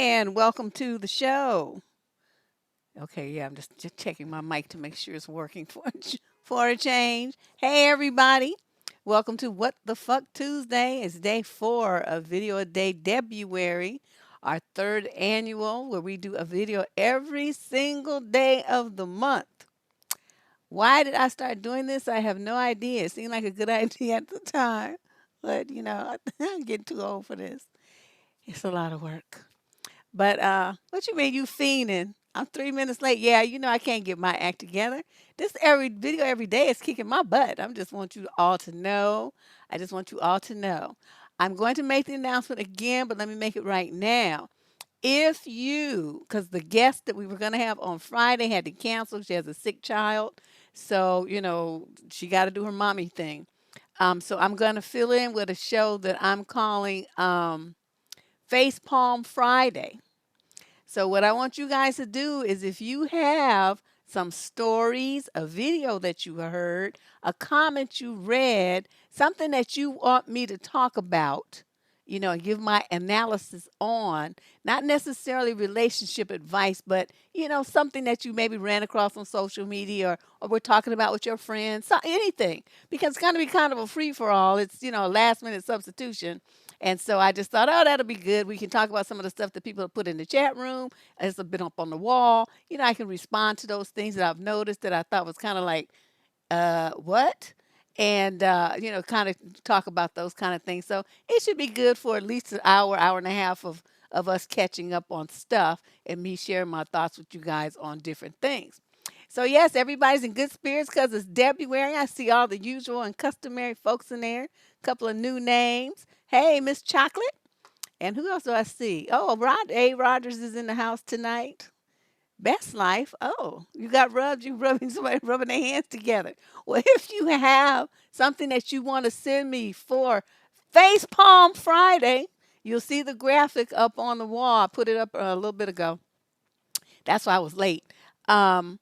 And welcome to the show. Okay, yeah, I'm just checking my mic to make sure it's working for a change. Hey, everybody. Welcome to What the Fuck Tuesday. It's day 4 of Video a Day Debruary, our third annual where we do a video every single day of the month. Why did I start doing this? I have no idea. It seemed like a good idea at the time, but I'm getting too old for this. It's a lot of work. But what you mean you fiending? I'm 3 minutes late. Yeah, I can't get my act together. This every video every day is kicking my butt. I just want you all to know. I just want you all to know. I'm going to make the announcement again, but let me make it right now. If you, because the guest that we were going to have on Friday had to cancel, she has a sick child. So, she got to do her mommy thing. So I'm going to fill in with a show that I'm calling Face Palm Friday. So what I want you guys to do is if you have some stories, a video that you heard, a comment you read, something that you want me to talk about, and give my analysis on, not necessarily relationship advice, but, something that you maybe ran across on social media or we're talking about with your friends, so anything, because it's going to be kind of a free for all. It's, a last minute substitution. And so I just thought, oh, that'll be good. We can talk about some of the stuff that people have put in the chat room. It's been up on the wall. I can respond to those things that I've noticed that I thought was kind of like, what? And, kind of talk about those kind of things. So it should be good for at least an hour, hour and a half of us catching up on stuff and me sharing my thoughts with you guys on different things. So, yes, everybody's in good spirits because it's February. I see all the usual and customary folks in there. A couple of new names. Hey, Miss Chocolate. And who else do I see? Oh, Rod A. Rogers is in the house tonight. Best Life. Oh, you got rubbed. You rubbing somebody rubbing their hands together. Well, if you have something that you want to send me for Face Palm Friday, you'll see the graphic up on the wall. I put it up a little bit ago. That's why I was late. Um,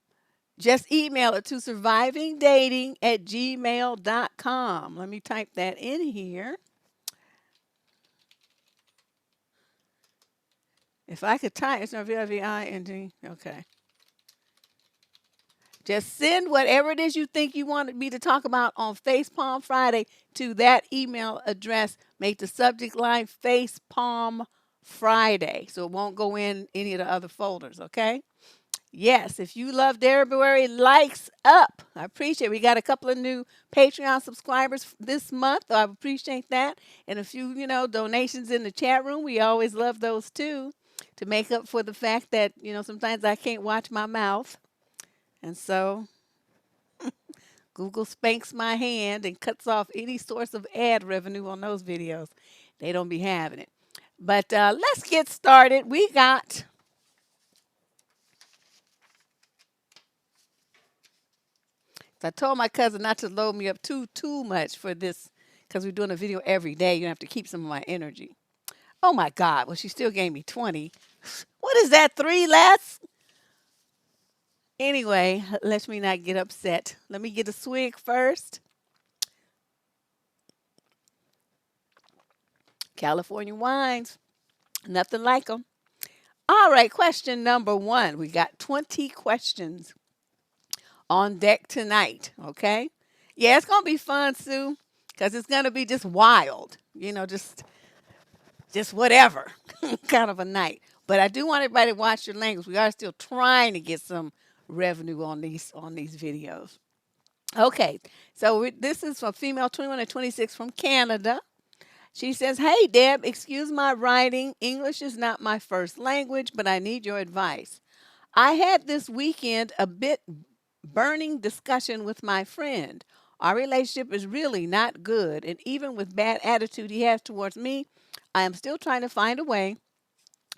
just email it to survivingdating@gmail.com. Let me type that in here. If I could type, it's not V-I-V-I-N-D. Okay. Just send whatever it is you think you want me to talk about on Facepalm Friday to that email address. Make the subject line Facepalm Friday so it won't go in any of the other folders, okay? Yes, if you love Debruary, likes up. I appreciate it. We got a couple of new Patreon subscribers this month. I appreciate that. And a few, donations in the chat room. We always love those too to make up for the fact that, sometimes I can't watch my mouth. And so Google spanks my hand and cuts off any source of ad revenue on those videos. They don't be having it. But let's get started. We got I told my cousin not to load me up too much for this because we're doing a video every day. You have to keep some of my energy. Oh my God! Well, she still gave me 20. What is that? 3 less? Anyway, let me not get upset. Let me get a swig first. California wines, nothing like them. All right, question number 1. We got 20 questions on deck tonight. Okay. Yeah, it's gonna be fun, Sue, because it's gonna be just wild. Just whatever kind of a night. But I do want everybody to watch your language. We are still trying to get some revenue on these videos. Okay, so this is from female 21 to 26 from Canada. She says, "Hey Deb, excuse my writing. English is not my first language, but I need your advice. I had this weekend a bit burning discussion with my friend. Our relationship is really not good, and even with bad attitude he has towards me, I am still trying to find a way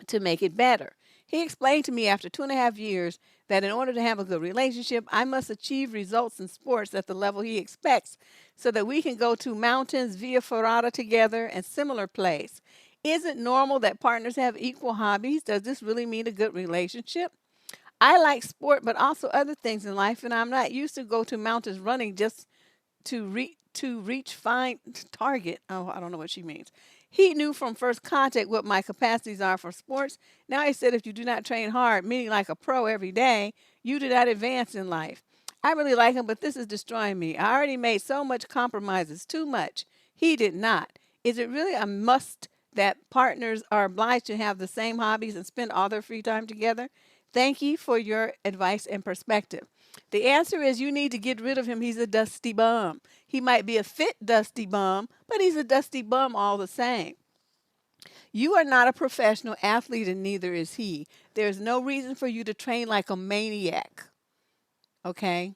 to make it better. He explained to me after 2.5 years that in order to have a good relationship, I must achieve results in sports at the level he expects so that we can go to mountains via Ferrata together and similar plays. Is it normal that partners have equal hobbies? Does this really mean a good relationship? I like sport, but also other things in life, and I'm not used to go to mountains running just to reach fine target. Oh, I don't know what she means. He knew from first contact what my capacities are for sports. Now he said if you do not train hard, meaning like a pro every day, you do not advance in life. I really like him, but this is destroying me. I already made so much compromises, too much. He did not. Is it really a must that partners are obliged to have the same hobbies and spend all their free time together? Thank you for your advice and perspective. The answer is you need to get rid of him. He's a dusty bum. He might be a fit dusty bum, but he's a dusty bum all the same. You are not a professional athlete, and neither is he. There's no reason for you to train like a maniac. Okay?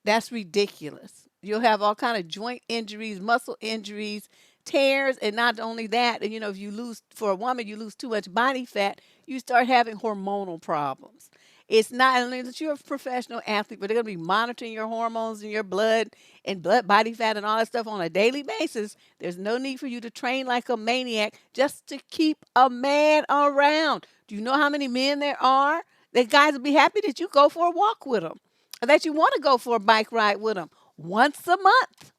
That's ridiculous. You'll have all kind of joint injuries, muscle injuries, tears, and not only that, and if you lose for a woman, you lose too much body fat, you start having hormonal problems. It's not only that you're a professional athlete, but they're going to be monitoring your hormones and your blood and blood body fat and all that stuff on a daily basis. There's no need for you to train like a maniac just to keep a man around. Do you know how many men there are? That guys will be happy that you go for a walk with them, or that you want to go for a bike ride with them once a month.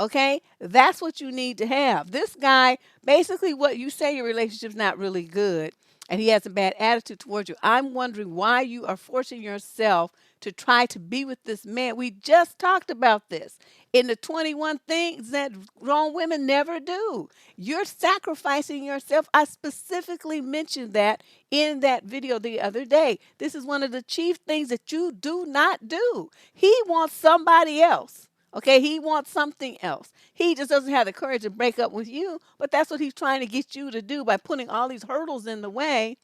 Okay? That's what you need to have. This guy, basically, what you say your relationship's not really good and he has a bad attitude towards you. I'm wondering why you are forcing yourself to try to be with this man. We just talked about this in the 21 things that grown women never do. You're sacrificing yourself. I specifically mentioned that in that video the other day. This is one of the chief things that you do not do. He wants somebody else. Okay, he wants something else. He just doesn't have the courage to break up with you, but that's what he's trying to get you to do by putting all these hurdles in the way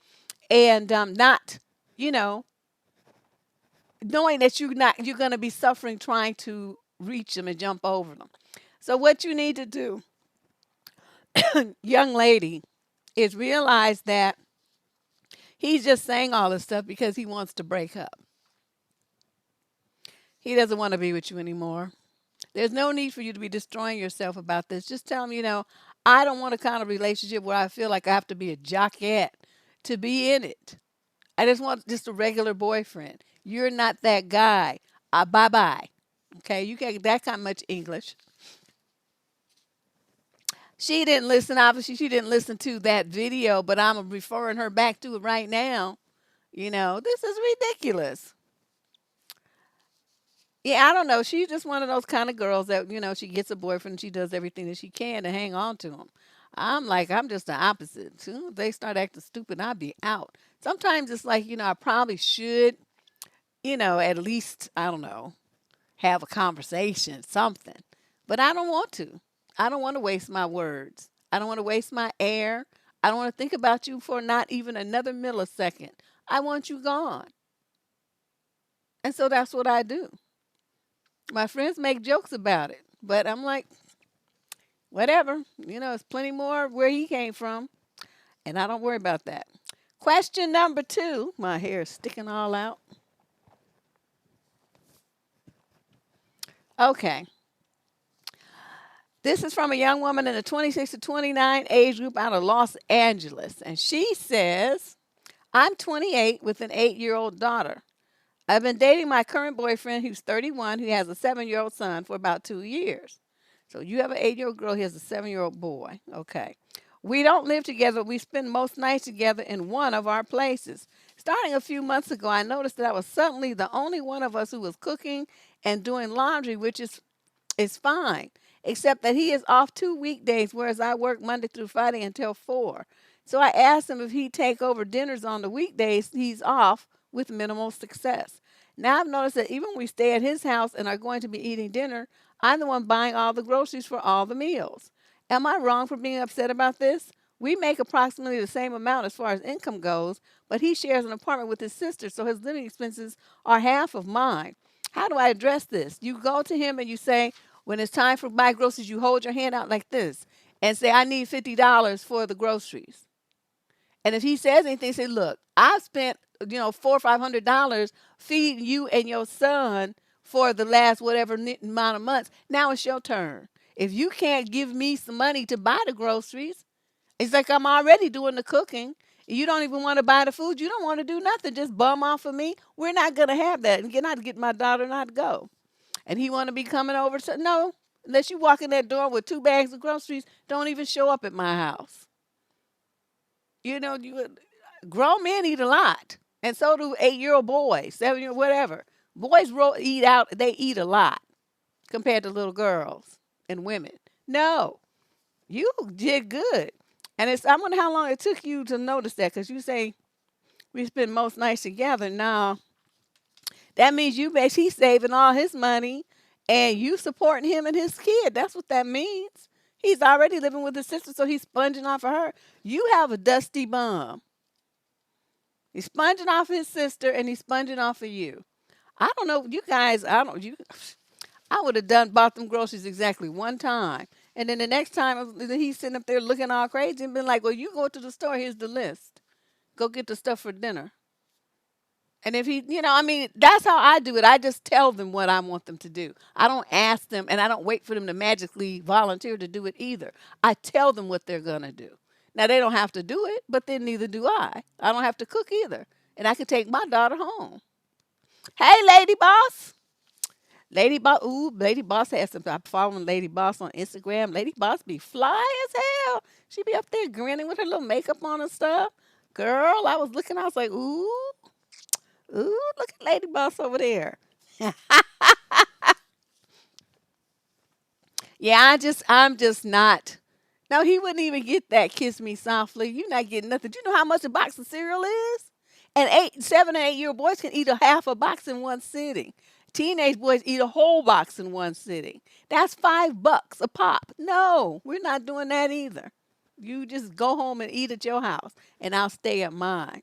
and not, you know, knowing that you're going to be suffering trying to reach them and jump over them. So what you need to do, young lady, is realize that he's just saying all this stuff because he wants to break up. He doesn't want to be with you anymore. There's no need for you to be destroying yourself about this. Just tell him, I don't want a kind of relationship where I feel like I have to be a jockette to be in it. I just want just a regular boyfriend. You're not that guy. Bye bye. Okay, you get that kind of much English. She didn't listen, obviously, she didn't listen to that video, but I'm referring her back to it right now. This is ridiculous. Yeah, I don't know. She's just one of those kind of girls that, she gets a boyfriend and she does everything that she can to hang on to him. I'm just the opposite. As soon as they start acting stupid, I'll be out. Sometimes it's like, I probably should, at least, I don't know, have a conversation, something. But I don't want to. I don't want to waste my words. I don't want to waste my air. I don't want to think about you for not even another millisecond. I want you gone. And so that's what I do. My friends make jokes about it, but I'm like, whatever. It's plenty more where he came from, and I don't worry about that. Question number 2. My hair is sticking all out. Okay. This is from a young woman in the 26 to 29 age group out of Los Angeles, and she says, I'm 28 with an 8-year-old daughter. I've been dating my current boyfriend, who's 31, who has a 7-year-old son, for about 2 years. So you have an 8-year-old girl, he has a 7-year-old boy. Okay. We don't live together. We spend most nights together in one of our places. Starting a few months ago, I noticed that I was suddenly the only one of us who was cooking and doing laundry, which is fine, except that he is off 2 weekdays, whereas I work Monday through Friday until 4. So I asked him if he'd take over dinners on the weekdays he's off, with minimal success. Now I've noticed that even when we stay at his house and are going to be eating dinner, I'm the one buying all the groceries for all the meals. Am I wrong for being upset about this? We make approximately the same amount as far as income goes, but he shares an apartment with his sister, so his living expenses are half of mine. How do I address this? You go to him and you say, when it's time for buy groceries, you hold your hand out like this and say, I need $50 for the groceries. And if he says anything, say, look, I've spent, $400 or $500 feeding you and your son for the last whatever amount of months. Now it's your turn. If you can't give me some money to buy the groceries, it's like I'm already doing the cooking. You don't even want to buy the food. You don't want to do nothing. Just bum off of me. We're not going to have that. And not to get my daughter not to go. And he want to be coming over. So no, Unless you walk in that door with 2 bags of groceries, don't even show up at my house. You know, grown men eat a lot, and so do 8-year-old boys, 7-year, whatever. Boys eat out. They eat a lot compared to little girls and women. No, you did good, and I wonder how long it took you to notice that, because you say we spend most nights together. Now that means he's saving all his money, and you supporting him and his kid. That's what that means. He's already living with his sister, so he's sponging off of her. You have a dusty bum. He's sponging off his sister, and he's sponging off of you. I don't know, you guys. I don't you. I would have bought them groceries exactly one time, and then the next time he's sitting up there looking all crazy and been like, "Well, you go to the store. Here's the list. Go get the stuff for dinner." And if I mean, that's how I do it. I just tell them what I want them to do. I don't ask them, and I don't wait for them to magically volunteer to do it either. I tell them what they're going to do. Now, they don't have to do it, but then neither do I. I don't have to cook either. And I can take my daughter home. Hey, Lady Boss. Lady Boss, ooh, Lady Boss has some. I'm following Lady Boss on Instagram. Lady Boss be fly as hell. She be up there grinning with her little makeup on and stuff. Girl, I was looking, I was like, ooh. Ooh, look at Lady Boss over there. Yeah, I'm just not. No, he wouldn't even get that kiss me softly. You're not getting nothing. Do you know how much a box of cereal is? And 7 and 8-year-old boys can eat a half a box in one sitting. Teenage boys eat a whole box in one sitting. That's $5 a pop. No, we're not doing that either. You just go home and eat at your house, and I'll stay at mine.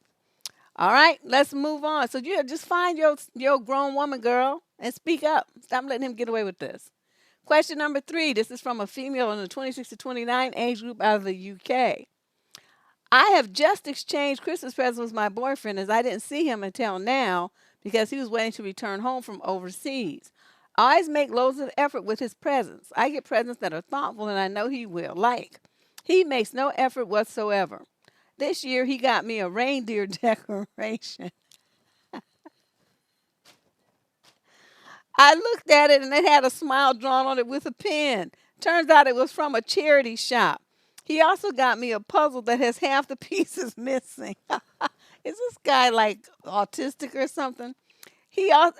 All right, let's move on. So you just find your grown woman, girl, and speak up. Stop letting him get away with this. Question number 3. This is from a female in the 26 to 29 age group out of the UK. I have just exchanged Christmas presents with my boyfriend, as I didn't see him until now because he was waiting to return home from overseas. I always make loads of effort with his presents. I get presents that are thoughtful, and I know he will like. He makes no effort whatsoever. This year, he got me a reindeer decoration. I looked at it, and it had a smile drawn on it with a pen. Turns out it was from a charity shop. He also got me a puzzle that has half the pieces missing. Is this guy like autistic or something?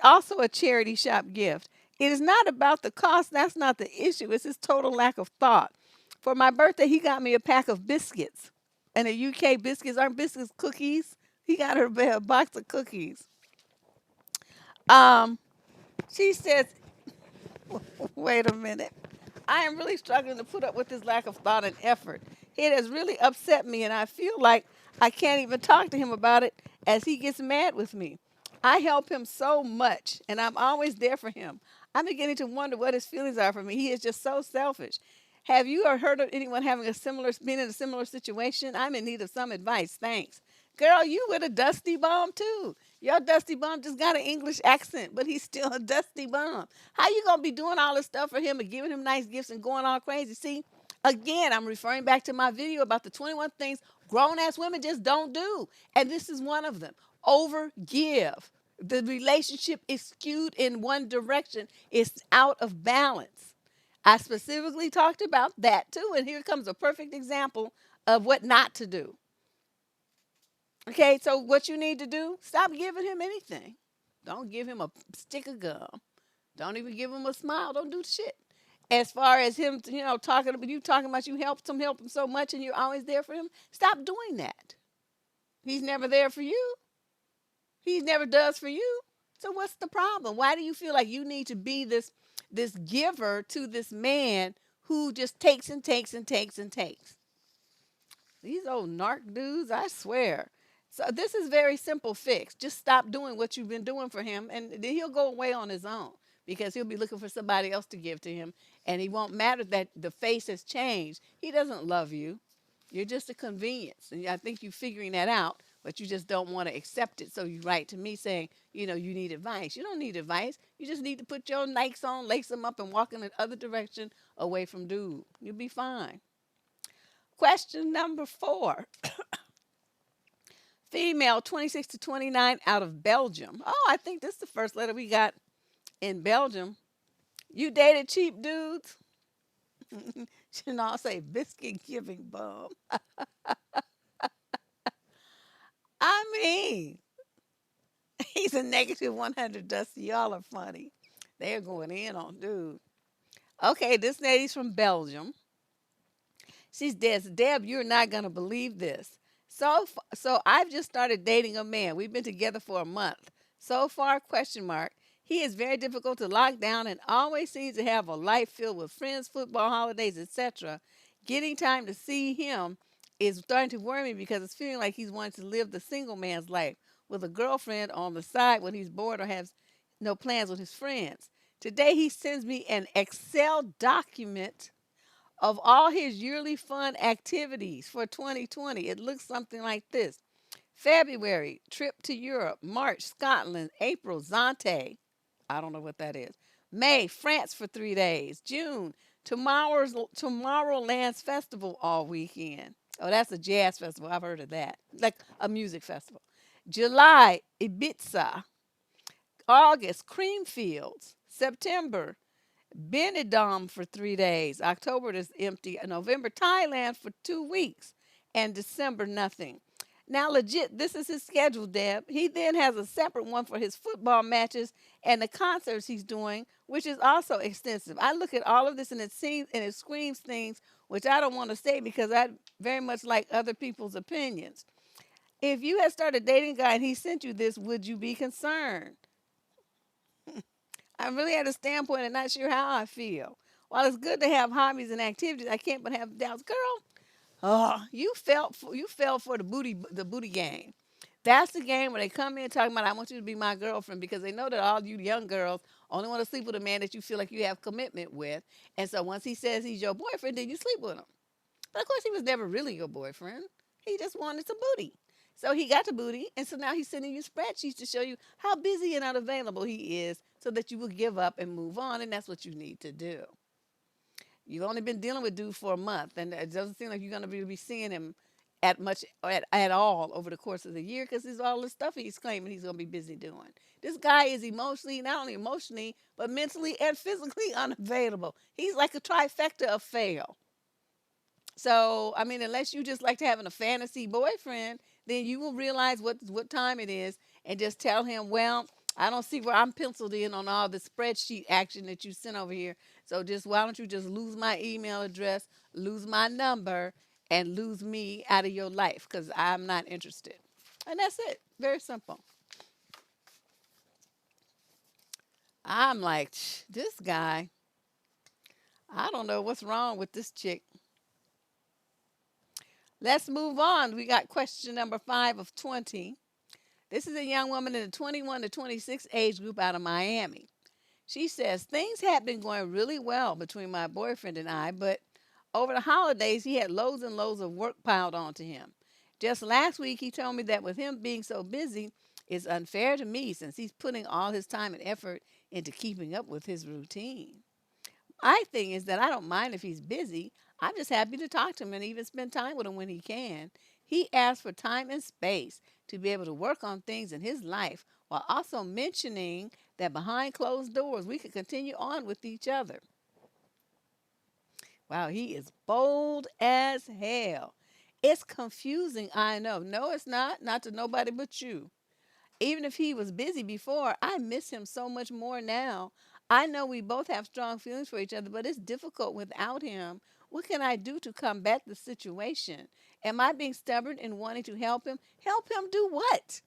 Also a charity shop gift. It is not about the cost. That's not the issue. It's his total lack of thought. For my birthday, he got me a pack of biscuits. And the UK biscuits aren't biscuits cookies. He got her a box of cookies. Um, she says, wait a minute. I am really struggling to put up with his lack of thought and effort. It has really upset me, and I feel like I can't even talk to him about it as he gets mad with me. I help him so much, and I'm always there for him. I'm beginning to wonder what his feelings are for me. He is just so selfish. Have you or heard of anyone having been in a similar situation? I'm in need of some advice. Thanks. Girl, you with a dusty bomb too. Your dusty bum just got an English accent, but he's still a dusty bum. How you gonna be doing all this stuff for him and giving him nice gifts and going all crazy? See, again, I'm referring back to my video about the 21 things grown ass women just don't do. And this is one of them. Overgive. The relationship is skewed in one direction. It's out of balance. I specifically talked about that too, and here comes a perfect example of what not to do. Okay, so what you need to do, stop giving him anything. Don't give him a stick of gum. Don't even give him a smile. Don't do shit. As far as him, talking about you help him so much and you're always there for him, stop doing that. He's never there for you. He never does for you. So what's the problem? Why do you feel like you need to be this giver to this man who just takes and takes and takes and takes? These old narc dudes, I swear. So this is very simple fix. Just stop doing what you've been doing for him, and then he'll go away on his own because he'll be looking for somebody else to give to him, and he won't matter that the face has changed. He doesn't love you. You're just a convenience, and I think you're figuring that out, but you just don't want to accept it. So you write to me saying, you need advice. You don't need advice. You just need to put your Nikes on, lace them up, and walk in the other direction away from dude. You'll be fine. Question number 4. Female, 26 to 29, out of Belgium. Oh, I think this is the first letter we got in Belgium. You dated cheap dudes? Should all say biscuit giving bum. I mean, he's a negative 100, Dusty. Y'all are funny. They're going in on dude. Okay, this lady's from Belgium. She's dead. Deb, you're not gonna believe this. So I've just started dating a man. We've been together for a month. So far, question mark. He is very difficult to lock down and always seems to have a life filled with friends, football, holidays, etc. Getting time to see him is starting to worry me because it's feeling like he's wanting to live the single man's life with a girlfriend on the side when he's bored or has no plans with his friends. Today he sends me an Excel document of all his yearly fun activities for 2020. It looks something like this: February, trip to Europe; March, Scotland; April, Zante. I don't know what that is. May, France for 3 days; June, Tomorrowland's Festival all weekend. Oh, that's a jazz festival. I've heard of that. Like a music festival. July, Ibiza; August, Creamfields; September, Benidorm for 3 days. October is empty. November, Thailand for 2 weeks. And December, nothing. Now, legit, this is his schedule, Deb. He then has a separate one for his football matches and the concerts he's doing, which is also extensive. I look at all of this and it seems and it screams things which I don't want to say because I very much like other people's opinions. If you had started dating a guy and he sent you this, would you be concerned? I'm really at a standpoint and not sure how I feel. While it's good to have hobbies and activities, I can't but have doubts. Girl, oh, you fell for the booty game. That's the game where they come in talking about I want you to be my girlfriend because they know that all you young girls only want to sleep with a man that you feel like you have commitment with. And so once he says he's your boyfriend, then you sleep with him. But of course, he was never really your boyfriend. He just wanted some booty. So he got the booty, and so now he's sending you spreadsheets to show you how busy and unavailable he is so that you will give up and move on, and that's what you need to do. You've only been dealing with dude for a month, and it doesn't seem like you're going to be seeing him at all over the course of the year because there's all this stuff he's claiming he's going to be busy doing. This guy is emotionally, not only emotionally, but mentally and physically unavailable. He's like a trifecta of fail. So, I mean, unless you just like to having a fantasy boyfriend, then you will realize what time it is and just tell him, well, I don't see where I'm penciled in on all the spreadsheet action that you sent over here. So just why don't you just lose my email address, lose my number, and lose me out of your life because I'm not interested. And that's it. Very simple. I'm like, this guy, I don't know what's wrong with this chick. Let's move on. We got question number 5 of 20. This is a young woman in the 21 to 26 age group out of Miami. She says, things had been going really well between my boyfriend and I, but over the holidays, he had loads and loads of work piled onto him. Just last week, he told me that with him being so busy, it's unfair to me since he's putting all his time and effort into keeping up with his routine. My thing is that I don't mind if he's busy. I'm just happy to talk to him and even spend time with him when he can. He asked for time and space to be able to work on things in his life while also mentioning that behind closed doors we could continue on with each other. Wow, he is bold as hell. It's confusing, I know. No, it's not. Not to nobody but you. Even if he was busy before, I miss him so much more now. I know we both have strong feelings for each other, but it's difficult without him. What can I do to combat the situation? Am I being stubborn in wanting to help him? Help him do what?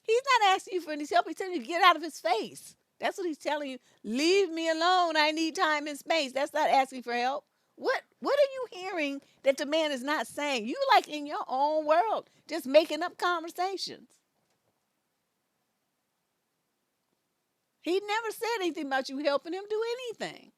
He's not asking you for any help. He's telling you to get out of his face. That's what he's telling you. Leave me alone. I need time and space. That's not asking for help. What are you hearing that the man is not saying? You like in your own world, just making up conversations. He never said anything about you helping him do anything.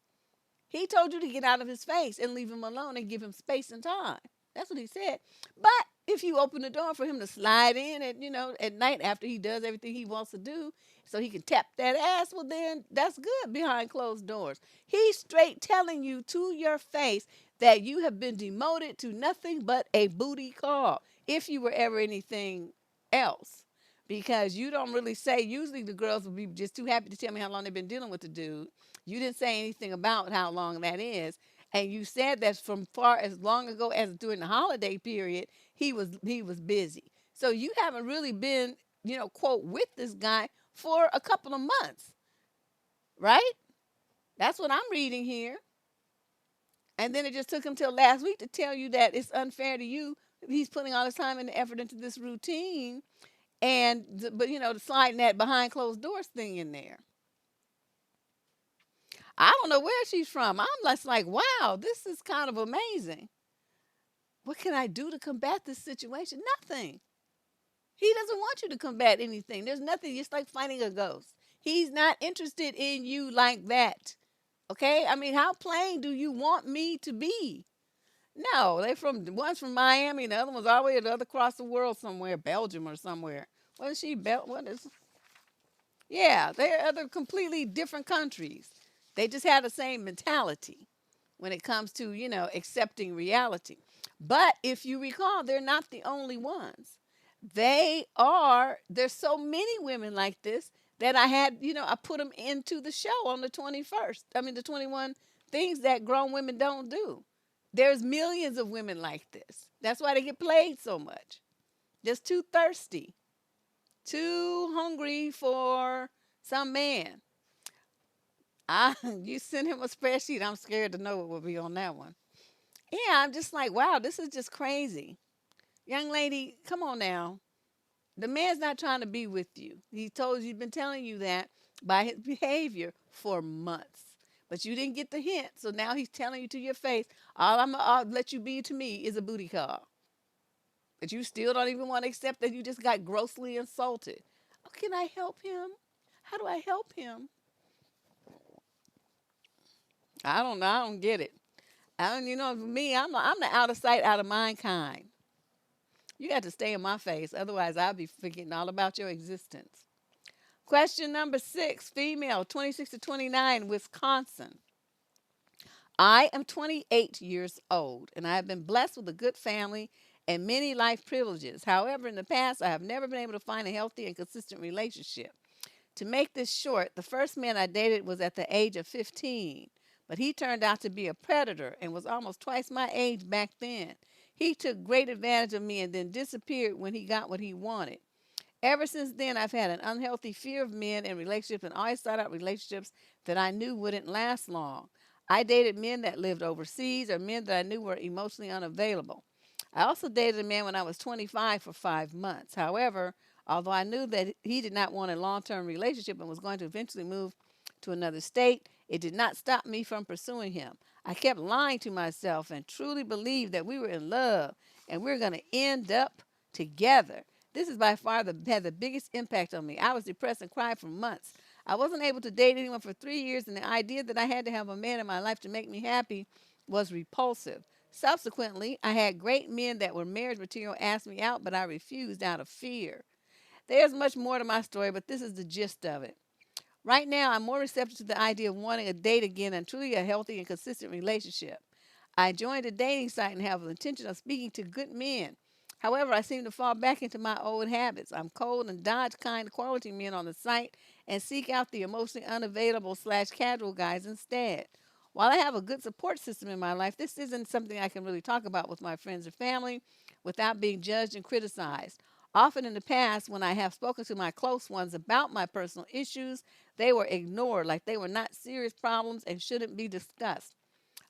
He told you to get out of his face and leave him alone and give him space and time. That's what he said. But if you open the door for him to slide in at night after he does everything he wants to do so he can tap that ass, well then that's good behind closed doors. He's straight telling you to your face that you have been demoted to nothing but a booty call if you were ever anything else. Because you don't really say, usually the girls will be just too happy to tell me how long they've been dealing with the dude. You didn't say anything about how long that is. And you said that from far as long ago as during the holiday period, he was busy. So you haven't really been, quote, with this guy for a couple of months, right? That's what I'm reading here. And then it just took him till last week to tell you that it's unfair to you. He's putting all his time and effort into this routine, but sliding that behind closed doors thing in there. I don't know where she's from. I'm just like, wow, this is kind of amazing. What can I do to combat this situation? Nothing. He doesn't want you to combat anything. There's nothing. It's like fighting a ghost. He's not interested in you like that. Okay? I mean, how plain do you want me to be? No, they from one's from Miami, and the other one's all the way the other across the world somewhere, Belgium or somewhere. What is she? What is? Yeah, they're other completely different countries. They just have the same mentality when it comes to accepting reality. But if you recall, they're not the only ones. There's so many women like this that I put them into the show on the 21st. I mean, the 21 things that grown women don't do. There's millions of women like this. That's why they get played so much. Just too thirsty, too hungry for some man. You send him a spreadsheet. I'm scared to know what will be on that one. Yeah, I'm just like, wow, this is just crazy. Young lady, come on now. The man's not trying to be with you. He's been telling you that by his behavior for months. But you didn't get the hint, so now he's telling you to your face, I'll let you be to me is a booty call. But you still don't even want to accept that you just got grossly insulted. Oh, can I help him? How do I help him? I don't know. I don't get it. For me, I'm the out of sight, out of mind kind. You got to stay in my face, otherwise I'll be forgetting all about your existence. Question number 6, female, 26 to 29, Wisconsin. I am 28 years old, and I have been blessed with a good family and many life privileges. However, in the past, I have never been able to find a healthy and consistent relationship. To make this short, the first man I dated was at the age of 15, but he turned out to be a predator and was almost twice my age back then. He took great advantage of me and then disappeared when he got what he wanted. Ever since then, I've had an unhealthy fear of men and relationships and always sought out relationships that I knew wouldn't last long. I dated men that lived overseas or men that I knew were emotionally unavailable. I also dated a man when I was 25 for 5 months. However, although I knew that he did not want a long term relationship and was going to eventually move to another state, it did not stop me from pursuing him. I kept lying to myself and truly believed that we were in love and we were going to end up together. This is by far had the biggest impact on me. I was depressed and cried for months. I wasn't able to date anyone for 3 years, and the idea that I had to have a man in my life to make me happy was repulsive. Subsequently, I had great men that were marriage material ask me out, but I refused out of fear. There's much more to my story, but this is the gist of it. Right now, I'm more receptive to the idea of wanting a date again and truly a healthy and consistent relationship. I joined a dating site and have the intention of speaking to good men. However, I seem to fall back into my old habits. I'm cold and dodge kind quality men on the site and seek out the emotionally unavailable slash casual guys instead. While I have a good support system in my life, this isn't something I can really talk about with my friends or family without being judged and criticized. Often in the past, when I have spoken to my close ones about my personal issues, they were ignored like they were not serious problems and shouldn't be discussed.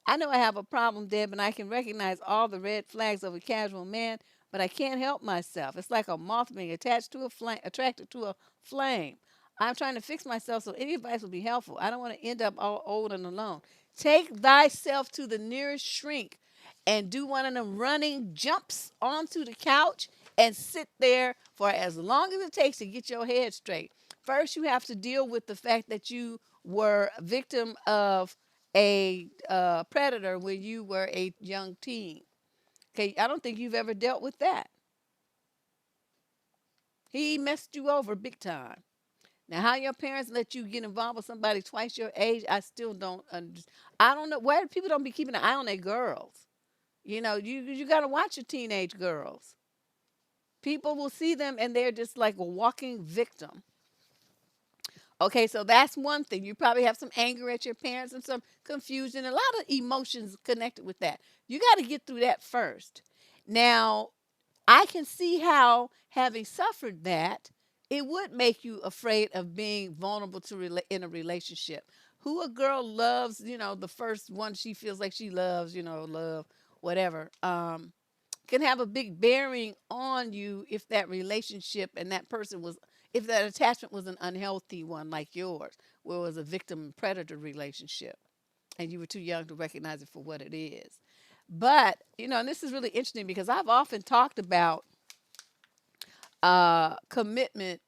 I know I have a problem, Deb, and I can recognize all the red flags of a casual man, but I can't help myself. It's like a moth being attached to a flame, attracted to a flame. I'm trying to fix myself, so any advice will be helpful. I don't want to end up all old and alone. Take thyself to the nearest shrink and do one of them running jumps onto the couch and sit there for as long as it takes to get your head straight. First, you have to deal with the fact that you were a victim of a predator when you were a young teen. Okay, I don't think you've ever dealt with that. He messed you over big time. Now, how your parents let you get involved with somebody twice your age, I still don't understand. I don't know why people don't be keeping an eye on their girls. You got to watch your teenage girls. People will see them and they're just like a walking victim. Okay, so that's one thing. You probably have some anger at your parents and some confusion, a lot of emotions connected with that. You got to get through that first. Now, I can see how having suffered that, it would make you afraid of being vulnerable to in a relationship. Who a girl loves, the first one she feels like she loves, love, whatever. Can have a big bearing on you if that relationship and that person was, if that attachment was an unhealthy one like yours, where it was a victim predator relationship and you were too young to recognize it for what it is. But, and this is really interesting because I've often talked about commitment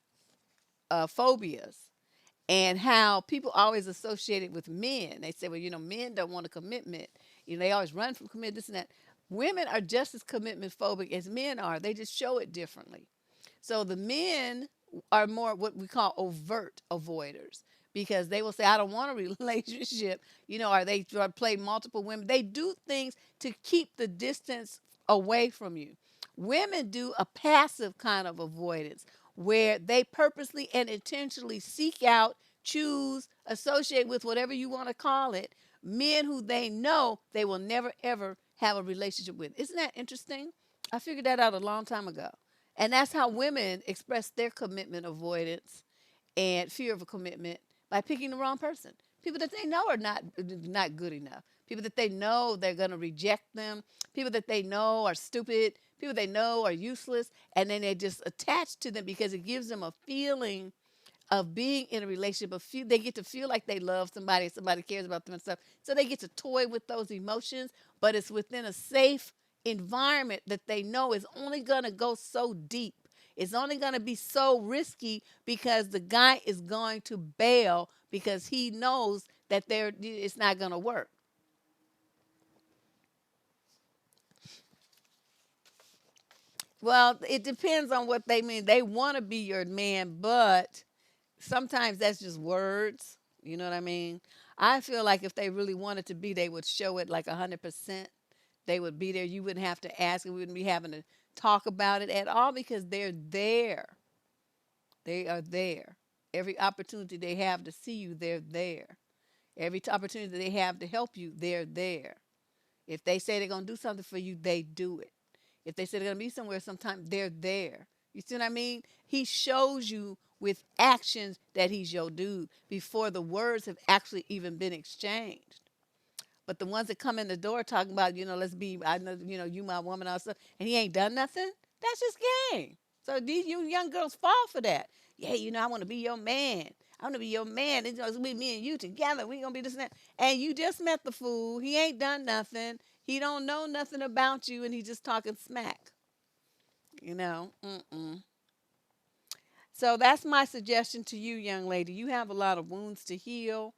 phobias and how people always associate it with men. They say, well, men don't want a commitment. They always run from commitment, this and that. Women are just as commitment phobic as men are. They just show it differently. So the men are more what we call overt avoiders because they will say, I don't want a relationship, or they try to play multiple women. They do things to keep the distance away from you. Women do a passive kind of avoidance where they purposely and intentionally seek out, choose, associate with whatever you want to call it, men who they know they will never ever have a relationship with. Isn't that interesting? I figured that out a long time ago. And that's how women express their commitment avoidance and fear of a commitment by picking the wrong person. People that they know are not good enough. People that they know they're going to reject them. People that they know are stupid. People they know are useless. And then they just attach to them because it gives them a feeling of being in a relationship. They get to feel like they love somebody, somebody cares about them and stuff. So they get to toy with those emotions, but it's within a safe environment that they know is only going to go so deep. It's only going to be so risky because the guy is going to bail because he knows that it's not going to work. Well, it depends on what they mean. They want to be your man, but sometimes that's just words. You know what I mean? I feel like if they really wanted to be, they would show it like 100%. They would be there. You wouldn't have to ask. We wouldn't be having to talk about it at all because they're there. They are there. Every opportunity they have to see you, they're there. Every opportunity they have to help you, they're there. If they say they're going to do something for you, they do it. If they say they're going to be somewhere sometime, they're there. You see what I mean? He shows you with actions that he's your dude before the words have actually even been exchanged. But the ones that come in the door talking about, let's be, I know, you my woman, or stuff, and he ain't done nothing, that's just game. So these you young girls fall for that. Yeah, I want to be your man. I want to be your man. It's going to be me and you together. We going to be this and that. And you just met the fool. He ain't done nothing. He don't know nothing about you, and he just talking smack. Mm-mm. So that's my suggestion to you, young lady. You have a lot of wounds to heal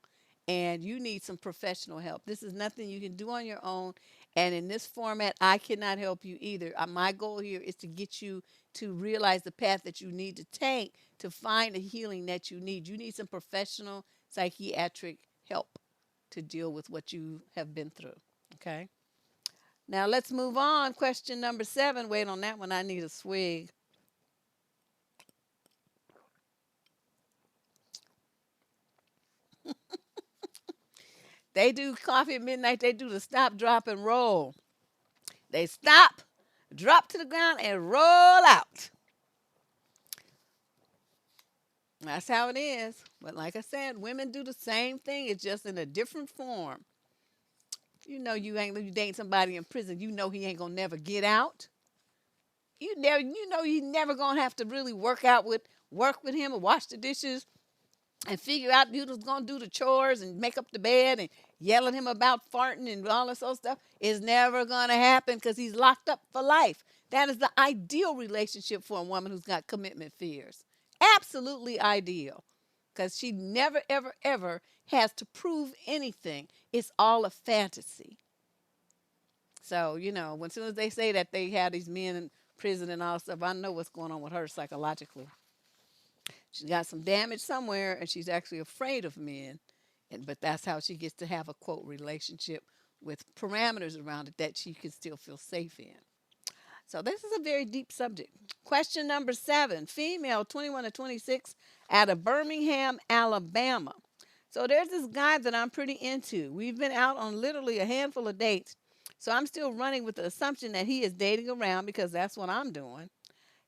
and you need some professional help. This is nothing you can do on your own. And in this format, I cannot help you either. My goal here is to get you to realize the path that you need to take to find the healing that you need. You need some professional psychiatric help to deal with what you have been through. Okay. Now let's move on. Question number 7. Wait on that one. I need a swig. They do coffee at midnight. They do the stop, drop, and roll. They stop, drop to the ground, and roll out. That's how it is. But like I said, women do the same thing. It's just in a different form. You date somebody in prison. You know he ain't gonna never get out. You never gonna have to really work with him or wash the dishes and figure out who's gonna do the chores and make up the bed and yell at him about farting and all this other stuff is never gonna happen because he's locked up for life. That is the ideal relationship for a woman who's got commitment fears. Absolutely ideal. Because she never, ever, ever has to prove anything. It's all a fantasy. So, when soon as they say that they have these men in prison and all that stuff, I know what's going on with her psychologically. She's got some damage somewhere, and she's actually afraid of men. But that's how she gets to have a quote relationship with parameters around it that she can still feel safe in. So this is a very deep subject. Question number 7, female, 21 to 26, out of Birmingham, Alabama. So there's this guy that I'm pretty into. We've been out on literally a handful of dates. So I'm still running with the assumption that he is dating around because that's what I'm doing.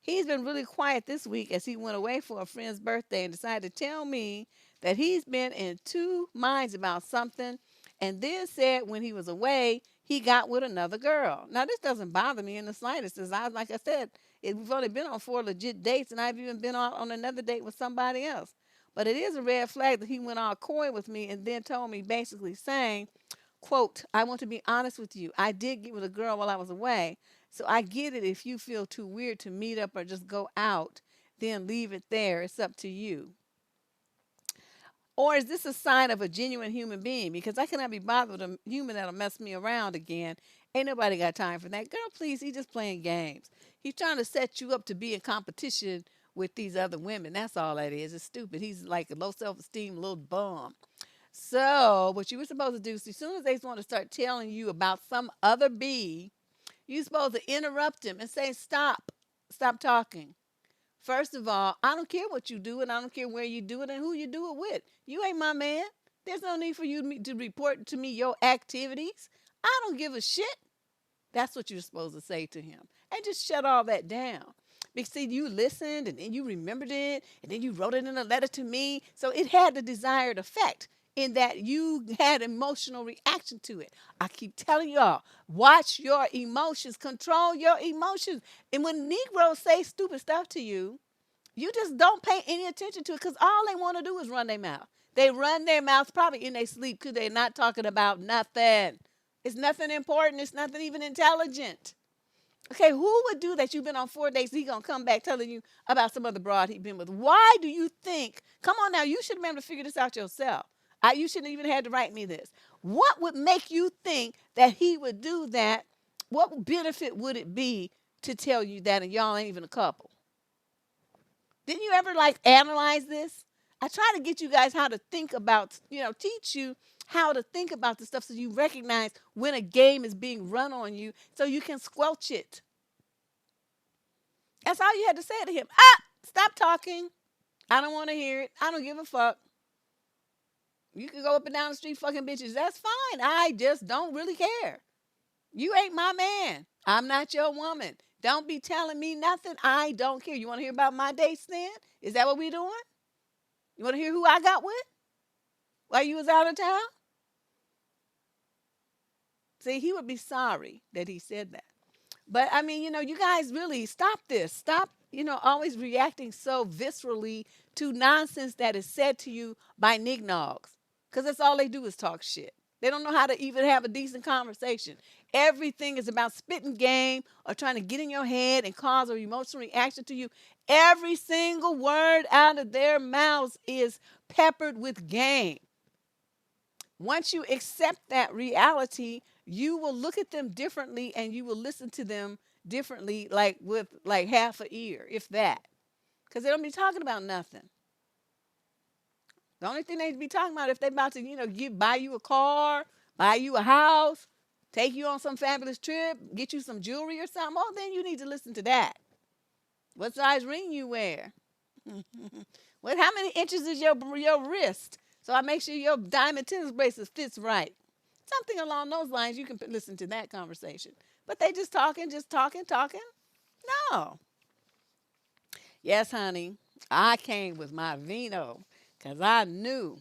He's been really quiet this week as he went away for a friend's birthday and decided to tell me that he's been in two minds about something and then said when he was away, he got with another girl. Now, this doesn't bother me in the slightest. As like I said, we've only been on 4 legit dates and I've even been on another date with somebody else. But it is a red flag that he went all coy with me and then told me basically saying, quote, I want to be honest with you. I did get with a girl while I was away. So I get it if you feel too weird to meet up or just go out, then leave it there. It's up to you. Or is this a sign of a genuine human being? Because I cannot be bothered with a human that'll mess me around again. Ain't nobody got time for that. Girl, please, he's just playing games. He's trying to set you up to be in competition with these other women. That's all that is. It's stupid. He's like a low self-esteem little bum. So what you were supposed to do, as soon as they want to start telling you about some other bee, you're supposed to interrupt him and say, stop. Stop talking. First of all, I don't care what you do, and I don't care where you do it and who you do it with. You ain't my man. There's no need for you to report to me your activities. I don't give a shit. That's what you're supposed to say to him. And just shut all that down. Because see, you listened and then you remembered it and then you wrote it in a letter to me. So it had the desired effect in that you had emotional reaction to it. I keep telling y'all, watch your emotions, control your emotions. And when Negroes say stupid stuff to you, you just don't pay any attention to it because all they want to do is run their mouth. They run their mouths probably in their sleep because they're not talking about nothing. It's nothing important. It's nothing even intelligent. Okay, who would do that? You've been on 4 days, he gonna come back telling you about some other broad he been with. Why do you think? Come on now, you should have been able to figure this out yourself. You shouldn't even had to write me this. What would make you think that he would do that? What benefit would it be to tell you that and y'all ain't even a couple? Didn't you ever like analyze this? I try to get you guys how to think about, teach you how to think about the stuff so you recognize when a game is being run on you so you can squelch it. That's all you had to say to him. Stop talking. I don't want to hear it. I don't give a fuck. You can go up and down the street fucking bitches. That's fine. I just don't really care. You ain't my man. I'm not your woman. Don't be telling me nothing. I don't care. You want to hear about my dates then? Is that what we doing? You want to hear who I got with while you was out of town? See, he would be sorry that he said that. But I mean, you guys really stop this. Stop, always reacting so viscerally to nonsense that is said to you by nignogs. Because that's all they do is talk shit. They don't know how to even have a decent conversation. Everything is about spitting game or trying to get in your head and cause an emotional reaction to you. Every single word out of their mouths is peppered with game. Once you accept that reality, you will look at them differently and you will listen to them differently, like with like half an ear, if that. Because they don't be talking about nothing. The only thing they be talking about if they about to, buy you a car, buy you a house, take you on some fabulous trip, get you some jewelry or something, oh, then you need to listen to that. What size ring you wear? How many inches is your wrist? So I make sure your diamond tennis bracelet fits right. Something along those lines, you can listen to that conversation. But they just talking. No. Yes, honey, I came with my vino because I knew.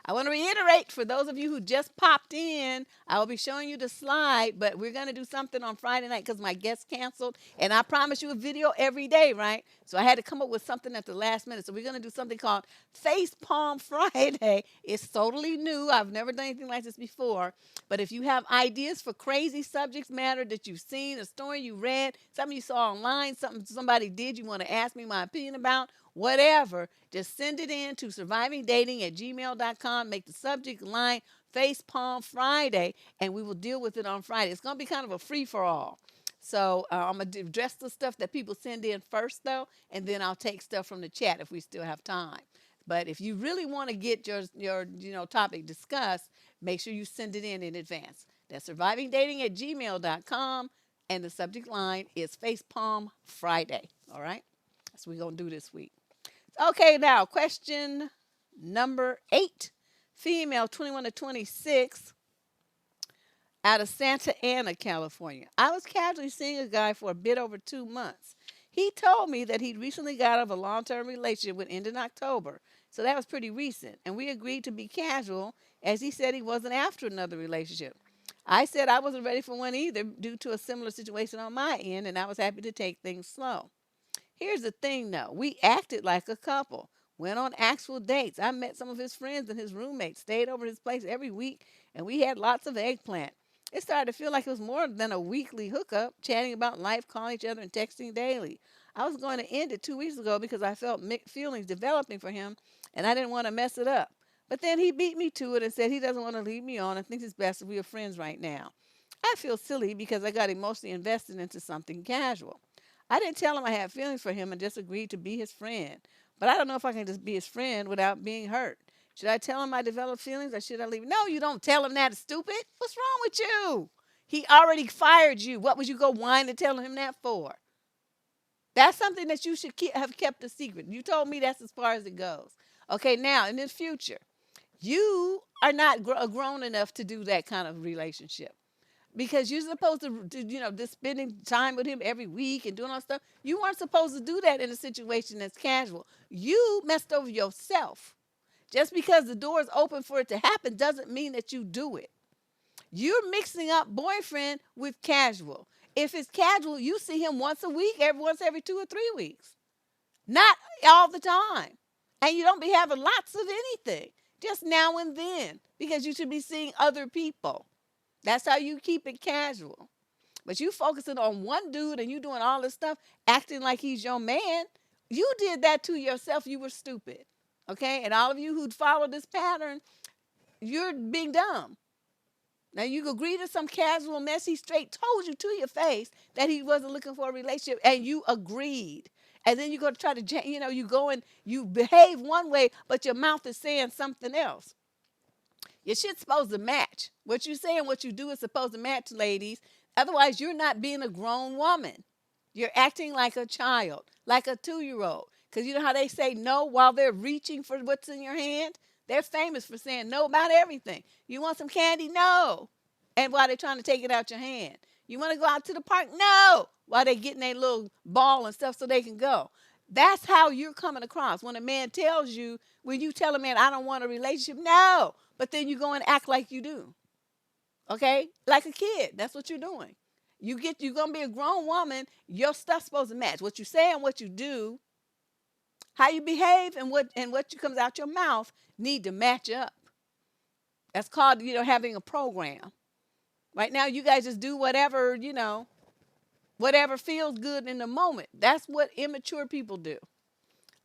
I want to reiterate for those of you who just popped in, I will be showing you the slide, but we're going to do something on Friday night because my guest canceled. And I promise you a video every day, right? So I had to come up with something at the last minute. So we're going to do something called Face Palm Friday. It's totally new. I've never done anything like this before. But if you have ideas for crazy subjects matter that you've seen, a story you read, something you saw online, something somebody did you want to ask me my opinion about, whatever, just send it in to survivingdating@gmail.com. Make the subject line Face Palm Friday, and we will deal with it on Friday. It's going to be kind of a free-for-all. So I'm going to address the stuff that people send in first, though, and then I'll take stuff from the chat if we still have time. But if you really want to get your topic discussed, make sure you send it in advance. That's survivingdating@gmail.com. And the subject line is Face Palm Friday. All right? That's what we're going to do this week. Okay, now, question number 8. Female, 21 to 26, out of Santa Ana, California. I was casually seeing a guy for a bit over 2 months. He told me that he'd recently got out of a long term relationship which ended in October. So that was pretty recent. And we agreed to be casual as he said he wasn't after another relationship. I said I wasn't ready for one either due to a similar situation on my end, and I was happy to take things slow. Here's the thing though, we acted like a couple, went on actual dates. I met some of his friends and his roommates, stayed over his place every week, and we had lots of eggplant. It started to feel like it was more than a weekly hookup, chatting about life, calling each other, and texting daily. I was going to end it 2 weeks ago because I felt mixed feelings developing for him, and I didn't want to mess it up. But then he beat me to it and said he doesn't want to leave me on and thinks it's best if we are friends right now. I feel silly because I got emotionally invested into something casual. I didn't tell him I had feelings for him and just agreed to be his friend. But I don't know if I can just be his friend without being hurt. Should I tell him I developed feelings or should I leave? No, you don't tell him that, it's stupid. What's wrong with you? He already fired you. What would you go whine and tell him that for? That's something that you should have kept a secret. You told me that's as far as it goes. Okay, now in the future, you are not grown enough to do that kind of relationship because you're supposed to just spending time with him every week and doing all that stuff. You weren't supposed to do that in a situation that's casual. You messed over yourself. Just because the door is open for it to happen doesn't mean that you do it. You're mixing up boyfriend with casual. If it's casual, you see him once a week, once every 2 or 3 weeks, not all the time. And you don't be having lots of anything, just now and then, because you should be seeing other people. That's how you keep it casual. But you focusing on one dude and you doing all this stuff, acting like he's your man. You did that to yourself. You were stupid. Okay? And all of you who'd followed this pattern, you're being dumb. Now you agree to some casual mess. He straight told you to your face that he wasn't looking for a relationship, and you agreed. And then you go to try to, you go and you behave one way, but your mouth is saying something else. Your shit's supposed to match. What you say and what you do is supposed to match, ladies. Otherwise, you're not being a grown woman. You're acting like a child, like a 2-year-old. Because you know how they say no while they're reaching for what's in your hand? They're famous for saying no about everything. You want some candy? No. And while they're trying to take it out your hand. You want to go out to the park? No. While they're getting their little ball and stuff so they can go. That's how you're coming across. When a man tells you, when you tell a man, I don't want a relationship, no. But then you go and act like you do. Okay? Like a kid. That's what you're doing. You're going to be a grown woman. Your stuff's supposed to match. What you say and what you do, how you behave and what comes out your mouth need to match up. That's called, having a program. Right now, you guys just do whatever, whatever feels good in the moment. That's what immature people do.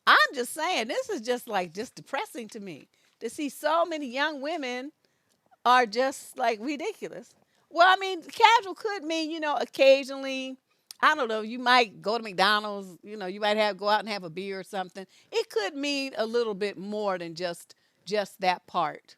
I'm just saying, this is just depressing to me to see so many young women are just like ridiculous. Well, I mean, casual could mean, occasionally, I don't know, you might go to McDonald's, you might go out and have a beer or something. It could mean a little bit more than just that part.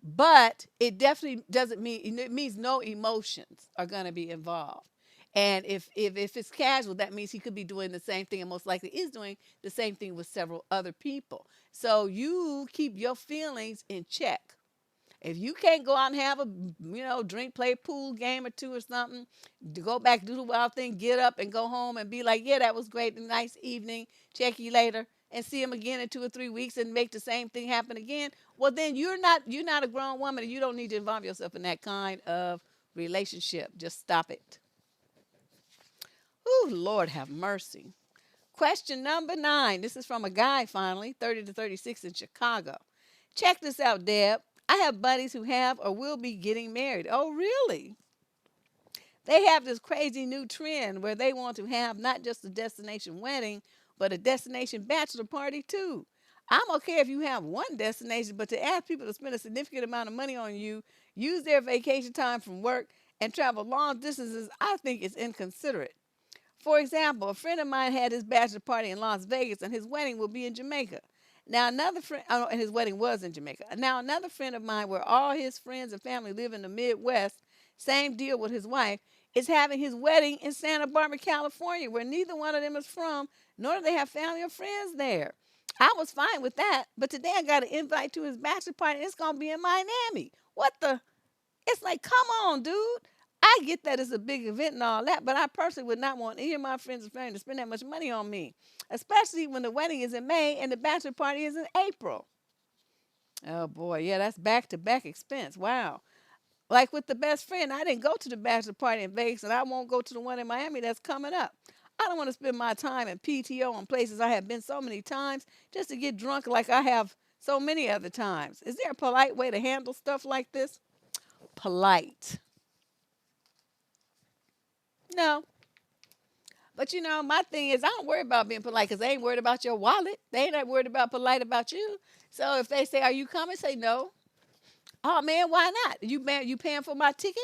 But it definitely doesn't mean, it means no emotions are going to be involved. And if it's casual, that means he could be doing the same thing and most likely is doing the same thing with several other people. So you keep your feelings in check. If you can't go out and have a, drink, play a pool game or two or something, to go back, do the wild thing, get up and go home and be like, yeah, that was great, a nice evening, check you later, and see him again in 2 or 3 weeks and make the same thing happen again, well, then you're not a grown woman and you don't need to involve yourself in that kind of relationship. Just stop it. Ooh, Lord have mercy. Question number 9. This is from a guy, finally, 30 to 36 in Chicago. Check this out, Deb. I have buddies who have or will be getting married. Oh, really? They have this crazy new trend where they want to have not just a destination wedding, but a destination bachelor party too. I'm okay if you have one destination, but to ask people to spend a significant amount of money on you, use their vacation time from work, and travel long distances, I think is inconsiderate. For example, a friend of mine had his bachelor party in Las Vegas, and his wedding will be in Jamaica. Now another friend, and his wedding was in Jamaica. Now another friend of mine, where all his friends and family live in the Midwest, same deal with his wife. is having his wedding in Santa Barbara, California, where neither one of them is from, nor do they have family or friends there. I was fine with that, but today I got an invite to his bachelor party, and it's gonna be in Miami. What the? It's like, come on, dude. I get that it's a big event and all that, but I personally would not want any of my friends and family to spend that much money on me, especially when the wedding is in May and the bachelor party is in April. Oh boy, yeah, that's back to back expense. Wow. Like with the best friend, I didn't go to the bachelor party in Vegas, and I won't go to the one in Miami that's coming up. I don't want to spend my time in PTO on places I have been so many times just to get drunk like I have so many other times. Is there a polite way to handle stuff like this? Polite. No. But my thing is, I don't worry about being polite because they ain't worried about your wallet. They ain't that worried about polite about you. So if they say, "Are you coming?" Say no. Oh man, why not? You paying for my ticket?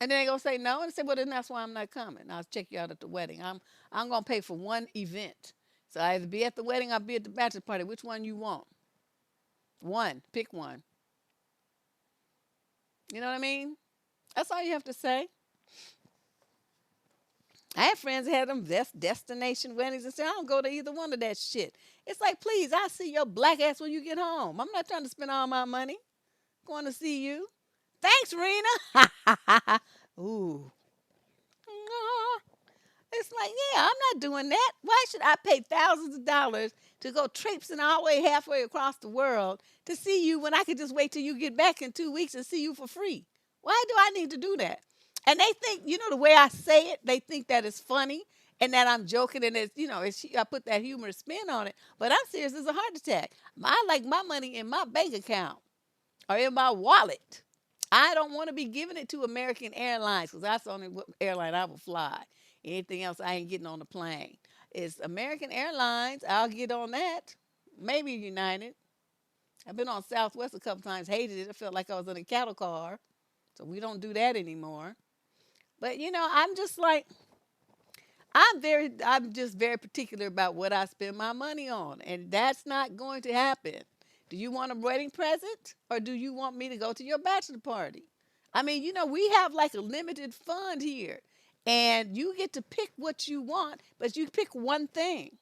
And then they gonna say no, and say, well, then that's why I'm not coming. I'll check you out at the wedding. I'm gonna pay for one event. So I either be at the wedding or be at the bachelor party. Which one you want? One. Pick one. You know what I mean? That's all you have to say. I have friends that had them destination weddings and say, I don't go to either one of that shit. It's like, please, I'll see your black ass when you get home. I'm not trying to spend all my money going to see you. Thanks, Rena. Ooh. Aw. It's like, yeah, I'm not doing that. Why should I pay thousands of dollars to go traipsing all the way halfway across the world to see you when I could just wait till you get back in 2 weeks and see you for free? Why do I need to do that? And they think, the way I say it, they think that it's funny and that I'm joking and I put that humorous spin on it. But I'm serious as a heart attack. I like my money in my bank account or in my wallet. I don't want to be giving it to American Airlines because that's the only airline I will fly. Anything else, I ain't getting on the plane. It's American Airlines. I'll get on that. Maybe United. I've been on Southwest a couple times. Hated it. I felt like I was in a cattle car. So we don't do that anymore. But I'm just like, I'm just very particular about what I spend my money on, and that's not going to happen. Do you want a wedding present, or do you want me to go to your bachelor party? I mean, we have like a limited fund here, and you get to pick what you want, but you pick one thing.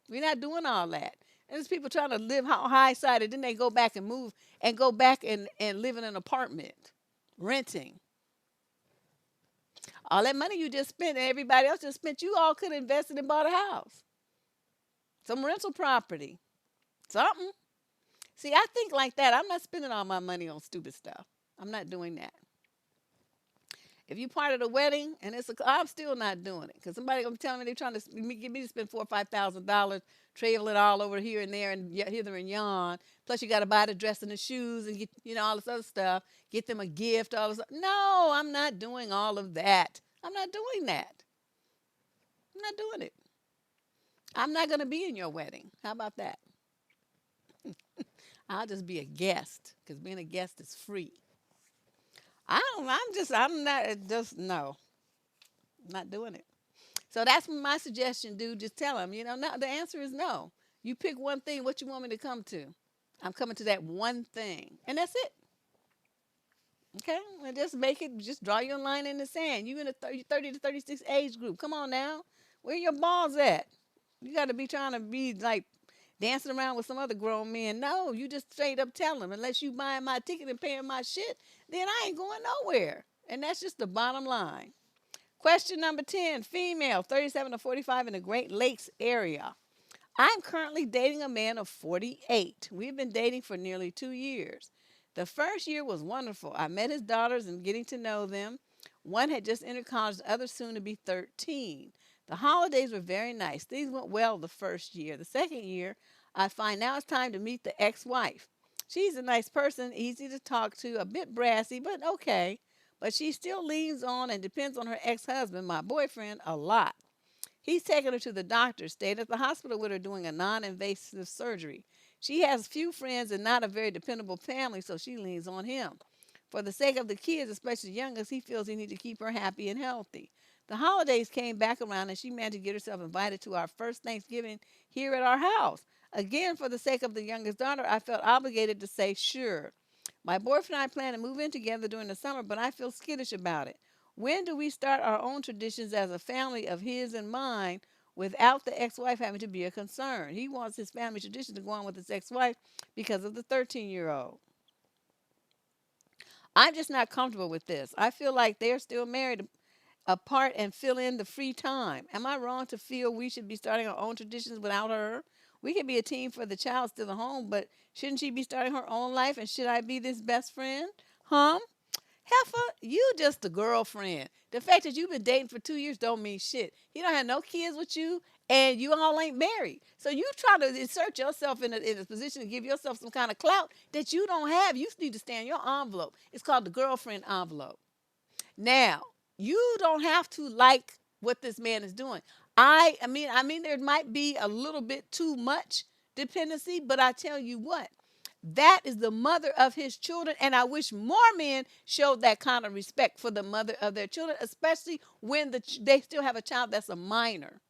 We're not doing all that. And there's people trying to live high sided, then they go back and move and go back and live in an apartment, renting. All that money you just spent and everybody else just spent, you all could have invested and bought a house, some rental property, something. See, I think like that. I'm not spending all my money on stupid stuff. I'm not doing that. If you part of the wedding and I'm still not doing it because somebody gonna tell me they're trying to get me to spend $4,000 or $5,000 traveling all over here and there and hither and yon. Plus you got to buy the dress and the shoes and get all this other stuff. Get them a gift. All this. No, I'm not doing all of that. I'm not doing that. I'm not doing it. I'm not gonna be in your wedding. How about that? I'll just be a guest because being a guest is free. I don't. I'm not. Just no. I'm not doing it. So that's my suggestion, dude. Just tell them, no, the answer is no. You pick one thing, what you want me to come to. I'm coming to that one thing. And that's it. Okay? And just draw your line in the sand. You in the 30 to 36 age group. Come on now. Where your balls at? You got to be trying to be like dancing around with some other grown men. No, you just straight up tell them, unless you buying my ticket and paying my shit, then I ain't going nowhere. And that's just the bottom line. Question number 10, female, 37 to 45 in the Great Lakes area. I'm currently dating a man of 48. We've been dating for nearly 2 years. The first year was wonderful. I met his daughters and getting to know them. One had just entered college, the other soon to be 13. The holidays were very nice. Things went well the first year. The second year, I find now it's time to meet the ex-wife. She's a nice person, easy to talk to, a bit brassy, but okay. But she still leans on and depends on her ex-husband, my boyfriend, a lot. He's taken her to the doctor, stayed at the hospital with her doing a non-invasive surgery. She has few friends and not a very dependable family, so she leans on him. For the sake of the kids, especially the youngest, he feels he needs to keep her happy and healthy. The holidays came back around and she managed to get herself invited to our first Thanksgiving here at our house. Again, for the sake of the youngest daughter, I felt obligated to say sure. My boyfriend and I plan to move in together during the summer, but I feel skittish about it. When do we start our own traditions as a family of his and mine without the ex wife having to be a concern? He wants his family tradition to go on with his ex wife because of the 13-year-old. I'm just not comfortable with this. I feel like they're still married apart and fill in the free time. Am I wrong to feel we should be starting our own traditions without her? We could be a team for the child still at home, but shouldn't she be starting her own life? And should I be this best friend? Huh? Heifer, you just a girlfriend. The fact that you've been dating for 2 years don't mean shit. He don't have no kids with you, and you all ain't married. So you try to insert yourself in a position to give yourself some kind of clout that you don't have. You need to stay in your envelope. It's called the girlfriend envelope. Now, you don't have to like what this man is doing. I mean, there might be a little bit too much dependency, but I tell you what, that is the mother of his children, and I wish more men showed that kind of respect for the mother of their children, especially when they still have a child that's a minor.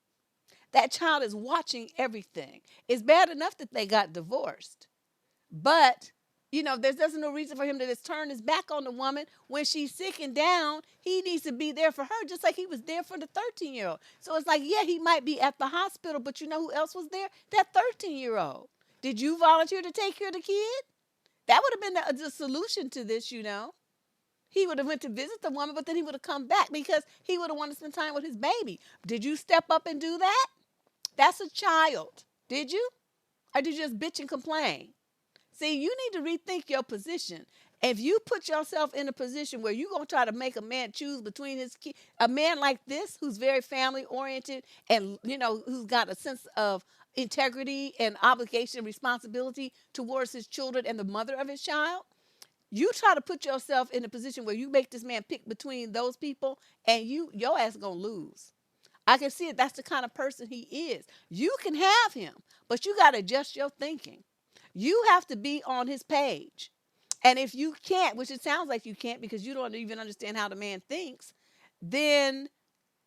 That child is watching everything. It's bad enough that they got divorced. But there's no reason for him to just turn his back on the woman when she's sick and down. He needs to be there for her, just like he was there for the 13-year-old. So it's like, yeah, he might be at the hospital, but you know who else was there? That 13-year-old. Did you volunteer to take care of the kid? That would have been the solution to this. He would have went to visit the woman, but then he would have come back because he would have wanted to spend time with his baby. Did you step up and do that? That's a child. Did you? Or did you just bitch and complain? See, you need to rethink your position. If you put yourself in a position where you're going to try to make a man choose between his kid, a man like this who's very family oriented and, who's got a sense of integrity and obligation and responsibility towards his children and the mother of his child, you try to put yourself in a position where you make this man pick between those people and your ass going to lose. I can see it. That's the kind of person he is. You can have him, but you got to adjust your thinking. You have to be on his page. And if you can't, which it sounds like you can't because you don't even understand how the man thinks, then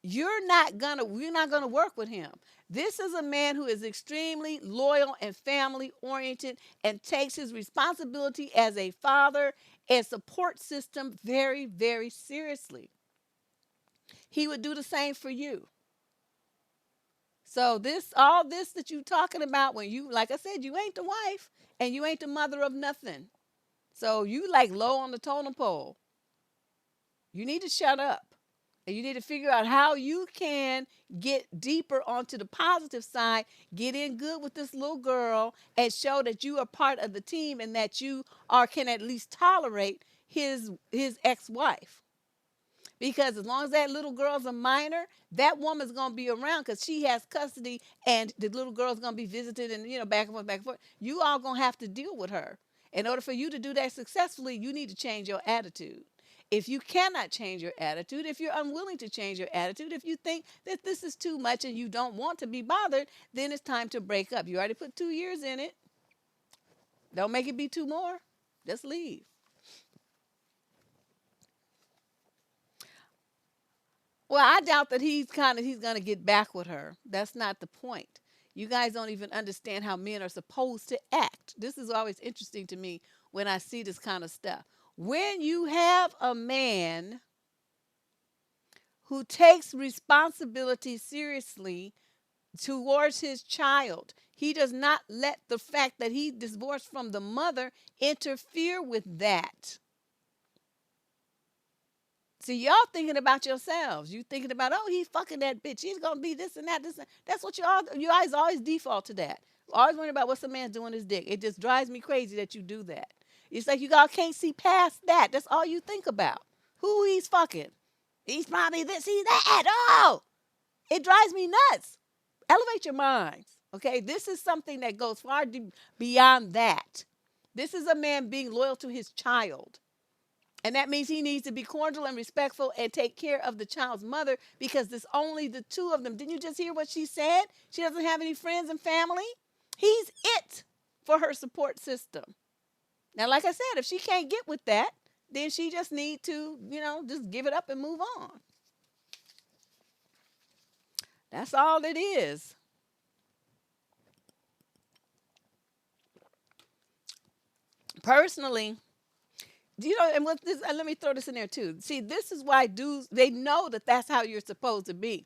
we're not gonna work with him. This is a man who is extremely loyal and family oriented and takes his responsibility as a father and support system very, very seriously. He would do the same for you. So all this that you talking about, when you, like I said, you ain't the wife and you ain't the mother of nothing. So you like low on the totem pole. You need to shut up. And you need to figure out how you can get deeper onto the positive side, get in good with this little girl, and show that you are part of the team and that you can at least tolerate his ex-wife. Because as long as that little girl's a minor, that woman's going to be around because she has custody and the little girl's going to be visited and, back and forth, back and forth. You all going to have to deal with her. In order for you to do that successfully, you need to change your attitude. If you cannot change your attitude, if you're unwilling to change your attitude, if you think that this is too much and you don't want to be bothered, then it's time to break up. You already put 2 years in it. Don't make it be two more. Just leave. Well, I doubt that he's going to get back with her. That's not the point. You guys don't even understand how men are supposed to act. This is always interesting to me when I see this kind of stuff. When you have a man who takes responsibility seriously towards his child, he does not let the fact that he divorced from the mother interfere with that. See, y'all thinking about yourselves. You thinking about, oh, he's fucking that bitch. He's gonna be this and that, this and that's what you guys always default to that. Always worrying about what's the man doing his dick. It just drives me crazy that you do that. It's like you all can't see past that. That's all you think about. Who he's fucking. He's probably this, he's that. Oh, it drives me nuts. Elevate your minds. Okay, this is something that goes far beyond that. This is a man being loyal to his child. And that means he needs to be cordial and respectful and take care of the child's mother because there's only the two of them. Didn't you just hear what she said? She doesn't have any friends and family. He's it for her support system. Now, like I said, if she can't get with that, then she just need to, just give it up and move on. That's all it is. Personally, You know, and what this, let me throw this in there too. See, this is why dudes, they know that that's how you're supposed to be.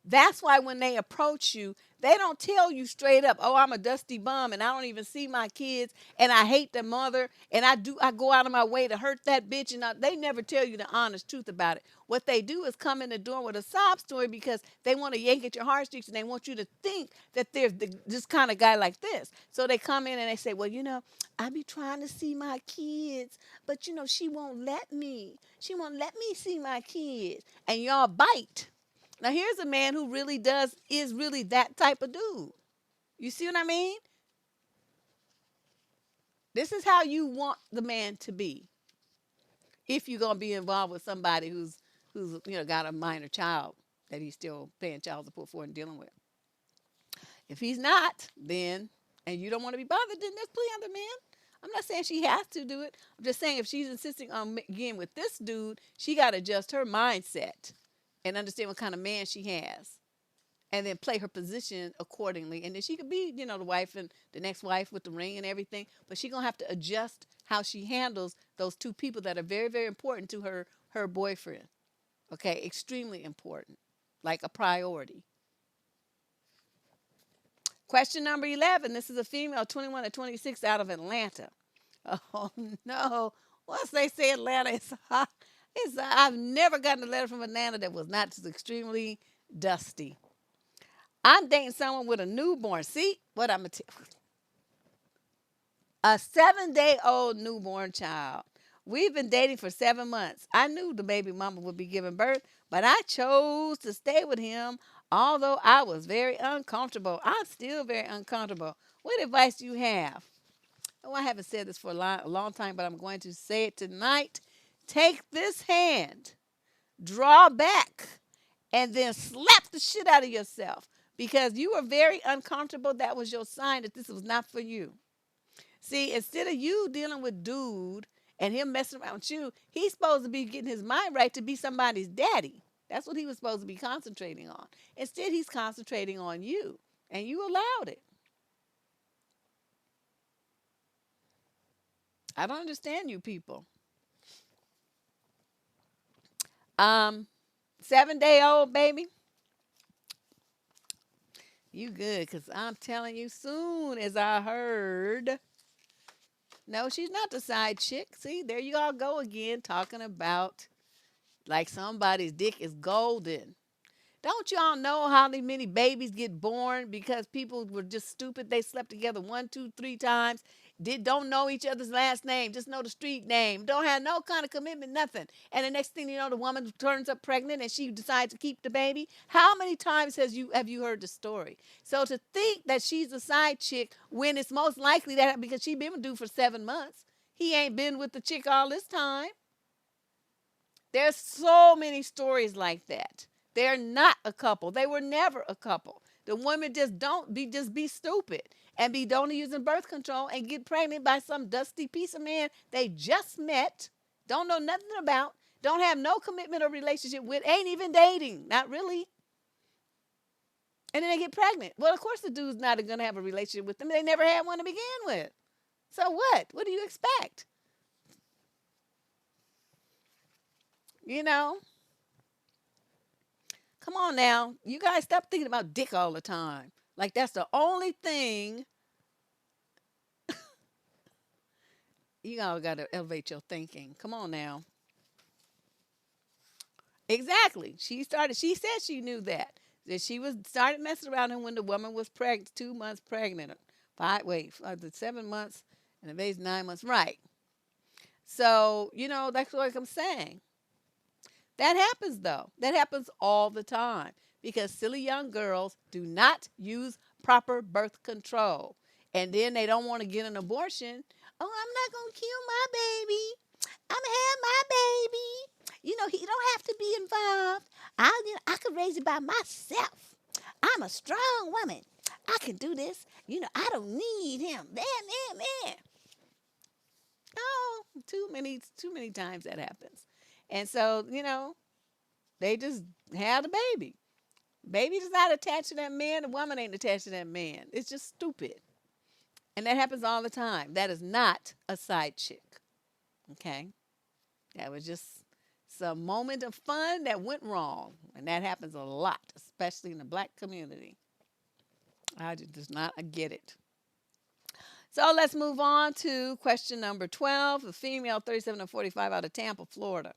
That's why when they approach you, they don't tell you straight up, "Oh, I'm a dusty bum and I don't even see my kids and I hate the mother and I go out of my way to hurt that bitch." And they never tell you the honest truth about it. What they do is come in the door with a sob story because they want to yank at your heartstrings and they want you to think that they're this kind of guy like this. So they come in and they say, "Well, I be trying to see my kids, but she won't let me. She won't let me see my kids." And y'all bite. Now here's a man who really is really that type of dude. You see what I mean? This is how you want the man to be. If you're gonna be involved with somebody who's got a minor child that he's still paying child support for and dealing with. If he's not, then and you don't want to be bothered, then there's plenty other men. I'm not saying she has to do it. I'm just saying if she's insisting on getting with this dude, she got to adjust her mindset and understand what kind of man she has. And then play her position accordingly. And then she could be, the wife and the next wife with the ring and everything, but she's gonna have to adjust how she handles those two people that are very, very important to her boyfriend. Okay, extremely important, like a priority. Question number 11. This is a female, 21 to 26, out of Atlanta. Oh no! Once they say Atlanta, it's hot. I've never gotten a letter from Atlanta that was not just extremely dusty. I'm dating someone with a newborn. See what I'm a 7-day-old newborn child. We've been dating for 7 months. I knew the baby mama would be giving birth, but I chose to stay with him, although I was very uncomfortable. I'm still very uncomfortable. What advice do you have? Oh, I haven't said this for a long time, but I'm going to say it tonight. Take this hand, draw back, and then slap the shit out of yourself because you were very uncomfortable. That was your sign that this was not for you. See, instead of you dealing with dude and him messing around with you, he's supposed to be getting his mind right to be somebody's daddy. That's what he was supposed to be concentrating on. Instead, he's concentrating on you, and you allowed it. I don't understand you people. Um, 7-day-old baby, you good? Cause I'm telling you, soon as I heard, no, she's not the side chick. See, there you all go again, talking about like somebody's dick is golden. Don't y'all know how many babies get born because people were just stupid? They slept together one, two, three times. Don't know each other's last name, just know the street name. Don't have no kind of commitment, nothing. And the next thing you know, the woman turns up pregnant and she decides to keep the baby. How many times have you heard the story? So to think that she's a side chick when it's most likely that because she been with dude for 7 months, he ain't been with the chick all this time. There's so many stories like that. They're not a couple. They were never a couple. The women just be stupid and be don't using birth control and get pregnant by some dusty piece of man they just met, don't know nothing about, don't have no commitment or relationship with, ain't even dating, not really. And then they get pregnant. Well, of course the dude's not gonna have a relationship with them. They never had one to begin with. So what? What do you expect? You know? Come on now. You guys stop thinking about dick all the time. Like that's the only thing. You all got to elevate your thinking. Come on now. Exactly. She said she knew that. That she was started messing around him when the woman was pregnant, 2 months pregnant. The 7 months and the baby's 9 months. Right. So, that's what I'm saying. That happens though. That happens all the time because silly young girls do not use proper birth control. And then they don't want to get an abortion. Oh, I'm not going to kill my baby. I'm going to have my baby. He don't have to be involved. I could raise it by myself. I'm a strong woman. I can do this. I don't need him. Man. Oh, too many times that happens. And so, they just had a baby. Baby is not attached to that man. The woman ain't attached to that man. It's just stupid. And that happens all the time. That is not a side chick. Okay. That was just some moment of fun that went wrong. And that happens a lot, especially in the black community. I just not get it. So let's move on to question number 12. A female, 37 to 45, out of Tampa, Florida.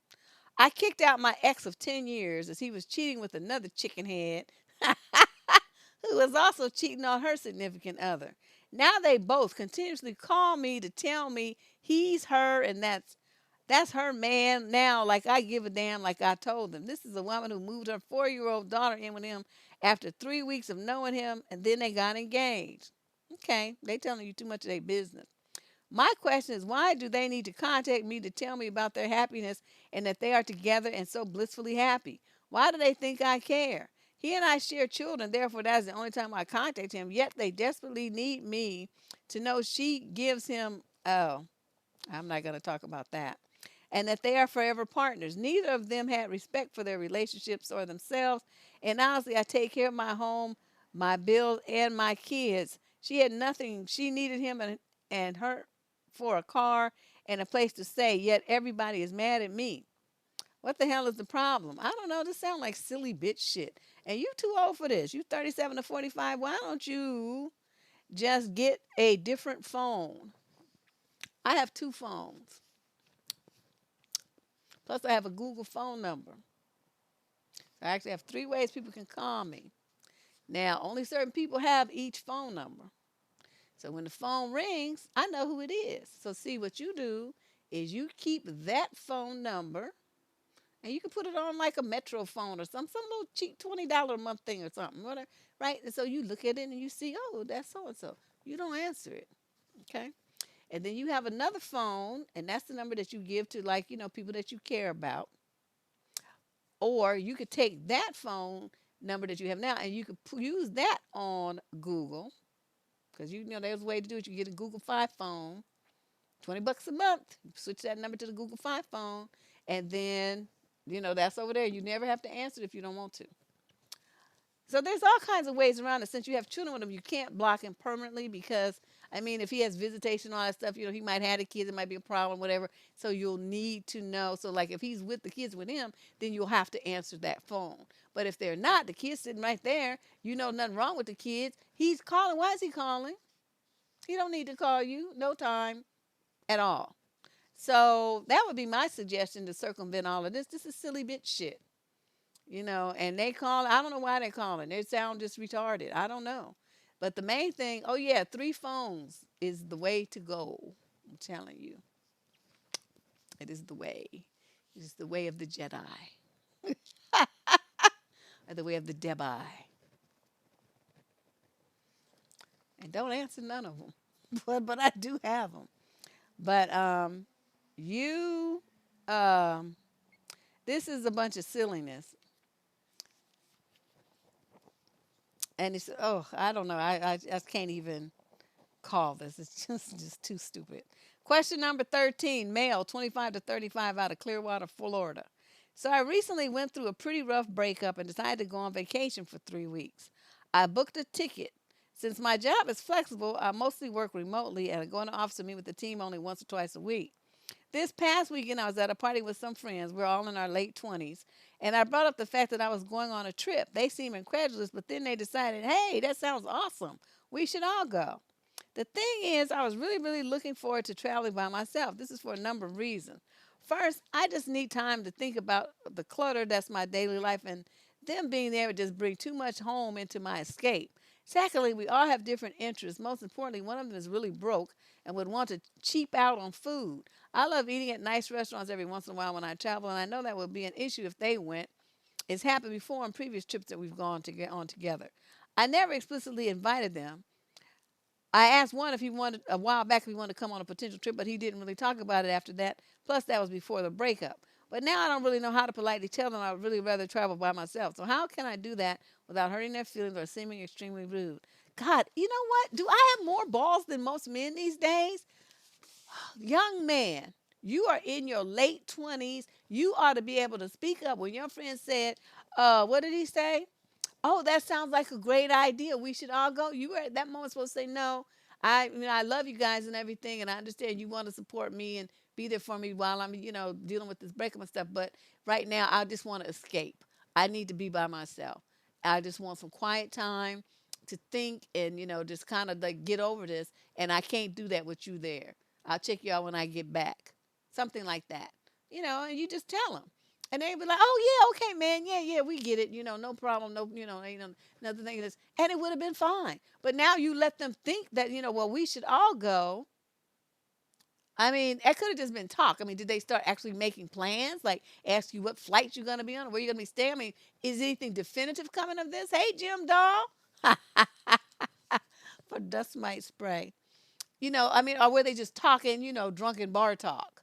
I kicked out my ex of 10 years as he was cheating with another chicken head who was also cheating on her significant other. Now they both continuously call me to tell me he's her and that's her man now, like I give a damn, like I told them. This is a woman who moved her 4-year-old daughter in with him after 3 weeks of knowing him, and then they got engaged. Okay, they telling you too much of their business. My question is, why do they need to contact me to tell me about their happiness and that they are together and so blissfully happy? Why do they think I care? He and I share children, therefore that is the only time I contact him, yet they desperately need me to know she gives him, oh, I'm not going to talk about that, and that they are forever partners. Neither of them had respect for their relationships or themselves. And honestly, I take care of my home, my bills, and my kids. She had nothing. She needed him and her for a car and a place to stay, yet everybody is mad at me. What the hell is the problem? I don't know. This sounds like silly bitch shit. And you too old for this. You 37 to 45. Why don't you just get a different phone? I have two phones. Plus, I have a Google phone number. I actually have three ways people can call me. Now, only certain people have each phone number. So when the phone rings, I know who it is. So see, what you do is you keep that phone number and you can put it on like a Metro phone or some little cheap $20 a month thing or something, whatever, right? And so you look at it and you see, oh, that's so and so. You don't answer it, okay? And then you have another phone, and that's the number that you give to, like, people that you care about. Or you could take that phone number that you have now and you could use that on Google, because there's a way to do it. You get a Google Fi phone, $20 a month. You switch that number to the Google Fi phone, and then that's over there. You never have to answer it if you don't want to. So there's all kinds of ways around it. Since you have children with him, you can't block him permanently because, I mean, if he has visitation, all that stuff, he might have the kids, it might be a problem, whatever. So you'll need to know. So, like, if he's with the kids with him, then you'll have to answer that phone. But if they're not, the kid's sitting right there, nothing wrong with the kids. He's calling. Why is he calling? He don't need to call you. No time at all. So that would be my suggestion to circumvent all of this. This is silly bitch shit. And they call. I don't know why they're calling. They sound just retarded. I don't know. But the main thing, oh yeah, three phones is the way to go. I'm telling you. It is the way. It is the way of the Jedi. Or the way of the Debai. And don't answer none of them. But I do have them. But you, um, this is a bunch of silliness. And it's, oh, I don't know. I can't even call this. It's just too stupid. Question number 13, male, 25 to 35, out of Clearwater, Florida. So I recently went through a pretty rough breakup and decided to go on vacation for 3 weeks. I booked a ticket. Since my job is flexible, I mostly work remotely and I go in the office to meet with the team only once or twice a week. This past weekend, I was at a party with some friends. We're all in our late 20s. And I brought up the fact that I was going on a trip. They seemed incredulous, but then they decided, hey, that sounds awesome. We should all go. The thing is, I was really, really looking forward to traveling by myself. This is for a number of reasons. First, I just need time to think about the clutter that's my daily life, and them being there would just bring too much home into my escape. Secondly, we all have different interests. Most importantly, one of them is really broke and would want to cheap out on food. I love eating at nice restaurants every once in a while when I travel, and I know that would be an issue if they went. It's happened before on previous trips that we've gone to get on together. I never explicitly invited them. I asked one if he wanted a while back if he wanted to come on a potential trip, but he didn't really talk about it after that. Plus, that was before the breakup. But now I don't really know how to politely tell them I would really rather travel by myself. So how can I do that without hurting their feelings or seeming extremely rude? God, you know what? Do I have more balls than most men these days? Young man, you are in your late 20s. You ought to be able to speak up. When your friend said, what did he say? Oh, that sounds like a great idea. We should all go. You were at that moment supposed to say, no, I love you guys and everything, and I understand you want to support me and be there for me while I'm, dealing with this breakup and stuff. But right now, I just want to escape. I need to be by myself. I just want some quiet time to think and, just kind of like get over this. And I can't do that with you there. I'll check you out when I get back. Something like that. And you just tell them. And they be like, oh, yeah, okay, man. Yeah, yeah, we get it. No problem. No, ain't another thing. This. And it would have been fine. But now you let them think that, well, we should all go. I mean, that could have just been talk. I mean, did they start actually making plans? Like, ask you what flight you're going to be on, or where you're going to be staying? I mean, is anything definitive coming of this? Hey, Jim Doll. For dust mite spray. I mean, or were they just talking, drunken bar talk?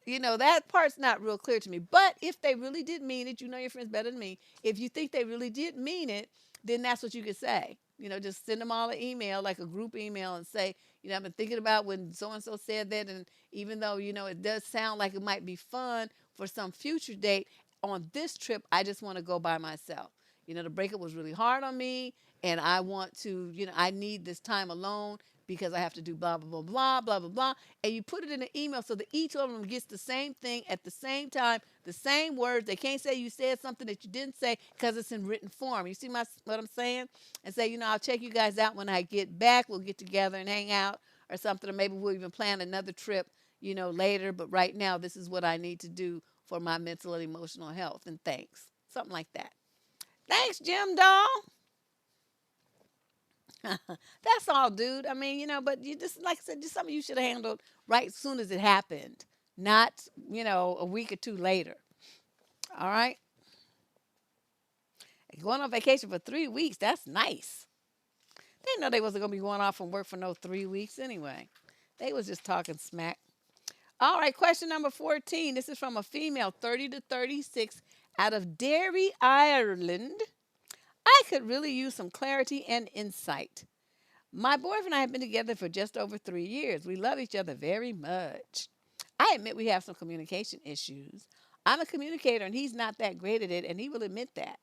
That part's not real clear to me. But if they really did mean it, your friends better than me. If you think they really did mean it, then that's what you could say. Just send them all an email, like a group email, and say, I've been thinking about when so and so said that, and even though it does sound like it might be fun for some future date, on this trip, I just want to go by myself. The breakup was really hard on me, and I want to, I need this time alone because I have to do blah blah blah blah blah blah blah. And you put it in an email so that each of them gets the same thing at the same time, the same words. They can't say you said something that you didn't say because it's in written form. You see what I'm saying? And say, I'll check you guys out when I get back. We'll get together and hang out or something, or maybe we'll even plan another trip, later. But right now, this is what I need to do for my mental and emotional health. And thanks, something like that. Thanks, Jim Doll. That's all, dude. I mean, but you just, like I said, just something you should have handled right as soon as it happened, not, a week or two later. All right. Going on vacation for 3 weeks, that's nice. They didn't know they wasn't going to be going off from work for no 3 weeks anyway. They was just talking smack. All right, question number 14. This is from a female, 30 to 36, out of Derry, Ireland. I could really use some clarity and insight. My boyfriend and I have been together for just over 3 years. We love each other very much. I admit we have some communication issues. I'm a communicator and he's not that great at it, and he will admit that.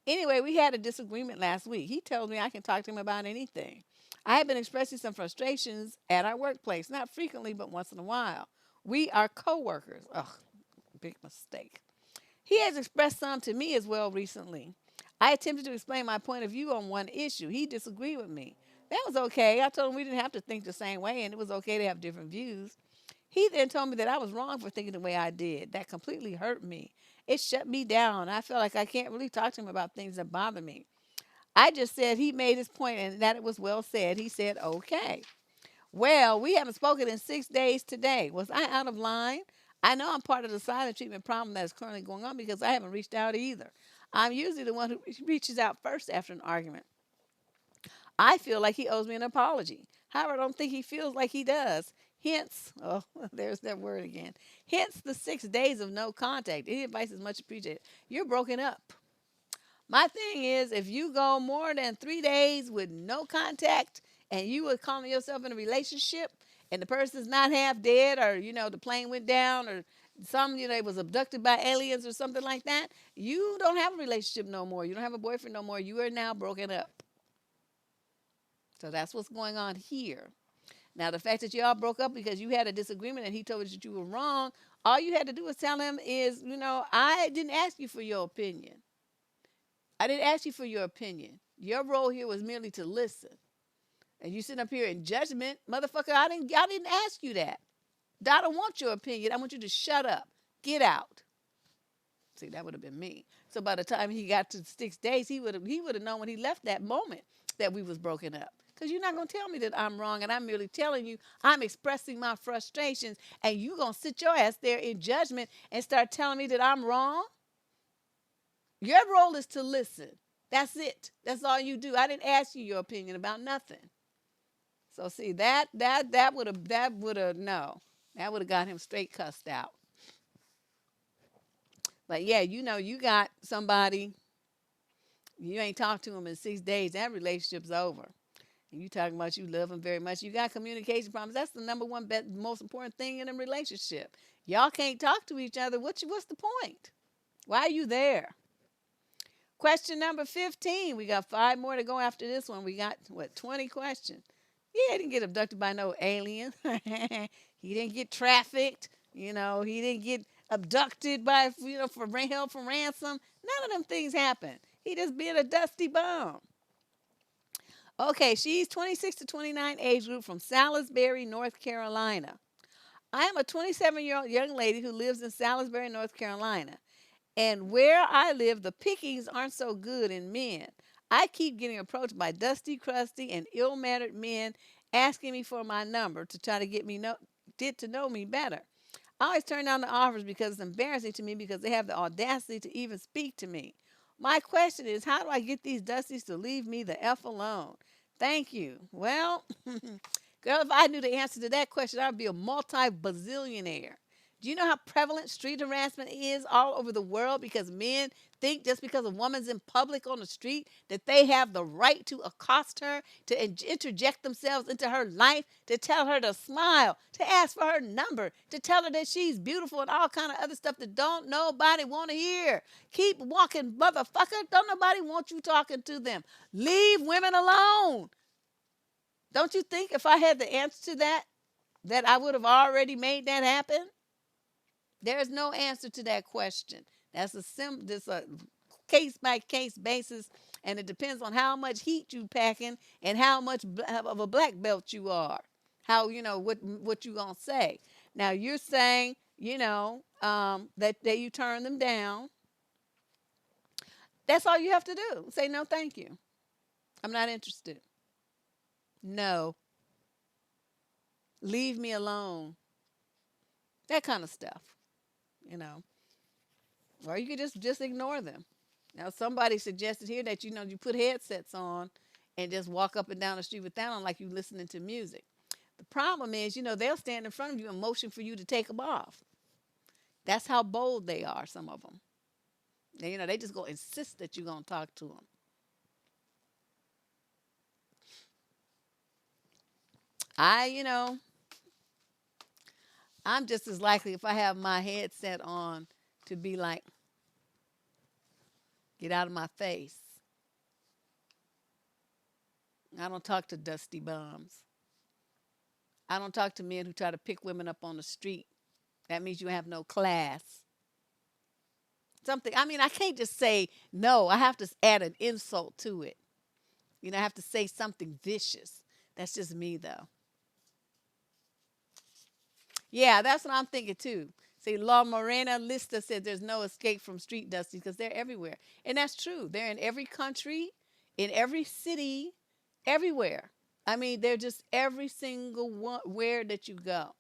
Anyway, we had a disagreement last week. He tells me I can talk to him about anything. I have been expressing some frustrations at our workplace, not frequently, but once in a while. We are coworkers. Ugh, big mistake. He has expressed some to me as well recently. I attempted to explain my point of view on one issue. He disagreed with me. That was okay. I told him we didn't have to think the same way and it was okay to have different views. He then told me that I was wrong for thinking the way I did. That completely hurt me. It shut me down. I felt like I can't really talk to him about things that bother me. I just said he made his point and that it was well said. He said, okay. Well, we haven't spoken in 6 days today. Was I out of line? I know I'm part of the silent treatment problem that is currently going on because I haven't reached out either. I'm usually the one who reaches out first after an argument. I feel like he owes me an apology. However, I don't think he feels like he does. Hence, oh, there's that word again. Hence the 6 days of no contact. Any advice is much appreciated. You're broken up. My thing is, if you go more than 3 days with no contact and you are calling yourself in a relationship and the person's not half dead or, the plane went down or it was abducted by aliens or something like that, you don't have a relationship no more. You don't have a boyfriend no more. You are now broken up. So that's what's going on here. Now, the fact that y'all broke up because you had a disagreement and he told you that you were wrong, all you had to do was tell him is, I didn't ask you for your opinion. I didn't ask you for your opinion. Your role here was merely to listen. And you sitting up here in judgment, motherfucker, I didn't ask you that. I don't want your opinion. I want you to shut up. Get out. See, that would have been me. So by the time he got to 6 days, he would have known when he left that moment that we was broken up. Because you're not going to tell me that I'm wrong, and I'm merely telling you I'm expressing my frustrations, and you going to sit your ass there in judgment and start telling me that I'm wrong? Your role is to listen. That's it. That's all you do. I didn't ask you your opinion about nothing. So see, that would have no. That would have got him straight cussed out. But yeah, you got somebody, you ain't talked to him in 6 days, that relationship's over. And you talking about you love him very much. You got communication problems. That's the number one most important thing in a relationship. Y'all can't talk to each other. What's the point? Why are you there? Question number 15. We got 5 more to go after this one. We got, 20 questions. Yeah, he didn't get abducted by no alien. He didn't get trafficked. He didn't get abducted by, for held for ransom. None of them things happened. He just being a dusty bum. Okay, she's 26 to 29 age group from Salisbury, North Carolina. I am a 27-year-old young lady who lives in Salisbury, North Carolina. And where I live, the pickings aren't so good in men. I keep getting approached by dusty, crusty, and ill-mannered men asking me for my number to try to get to know me better. I always turn down the offers because it's embarrassing to me because they have the audacity to even speak to me. My question is, how do I get these dusties to leave me the F alone? Thank you. Well, girl, if I knew the answer to that question, I'd be a multi-bazillionaire. Do you know how prevalent street harassment is all over the world because men think just because a woman's in public on the street that they have the right to accost her, to interject themselves into her life, to tell her to smile, to ask for her number, to tell her that she's beautiful and all kind of other stuff that don't nobody want to hear. Keep walking, motherfucker. Don't nobody want you talking to them. Leave women alone. Don't you think if I had the answer to that I would have already made that happen? There's no answer to that question. This a case by case basis, and it depends on how much heat you packing and how much of a black belt you are. How what you gonna say? Now you're saying that you turn them down. That's all you have to do. Say no, thank you. I'm not interested. No, leave me alone. That kind of stuff. You know, or you could just ignore them. Now, somebody suggested here that you put headsets on and just walk up and down the street with that on like you listening to music. The problem is, they'll stand in front of you and motion for you to take them off. That's how bold they are. Some of them, they just go insist that you're gonna talk to them. I, I'm just as likely if I have my headset on to be like, get out of my face. I don't talk to dusty bums. I don't talk to men who try to pick women up on the street. That means you have no class. Something, I mean, I can't just say no. I have to add an insult to it. I have to say something vicious. That's just me, though. Yeah, that's what I'm thinking, too. See, La Morena Lista said there's no escape from street dusties because they're everywhere. And that's true. They're in every country, in every city, everywhere. I mean, they're just every single one where that you go.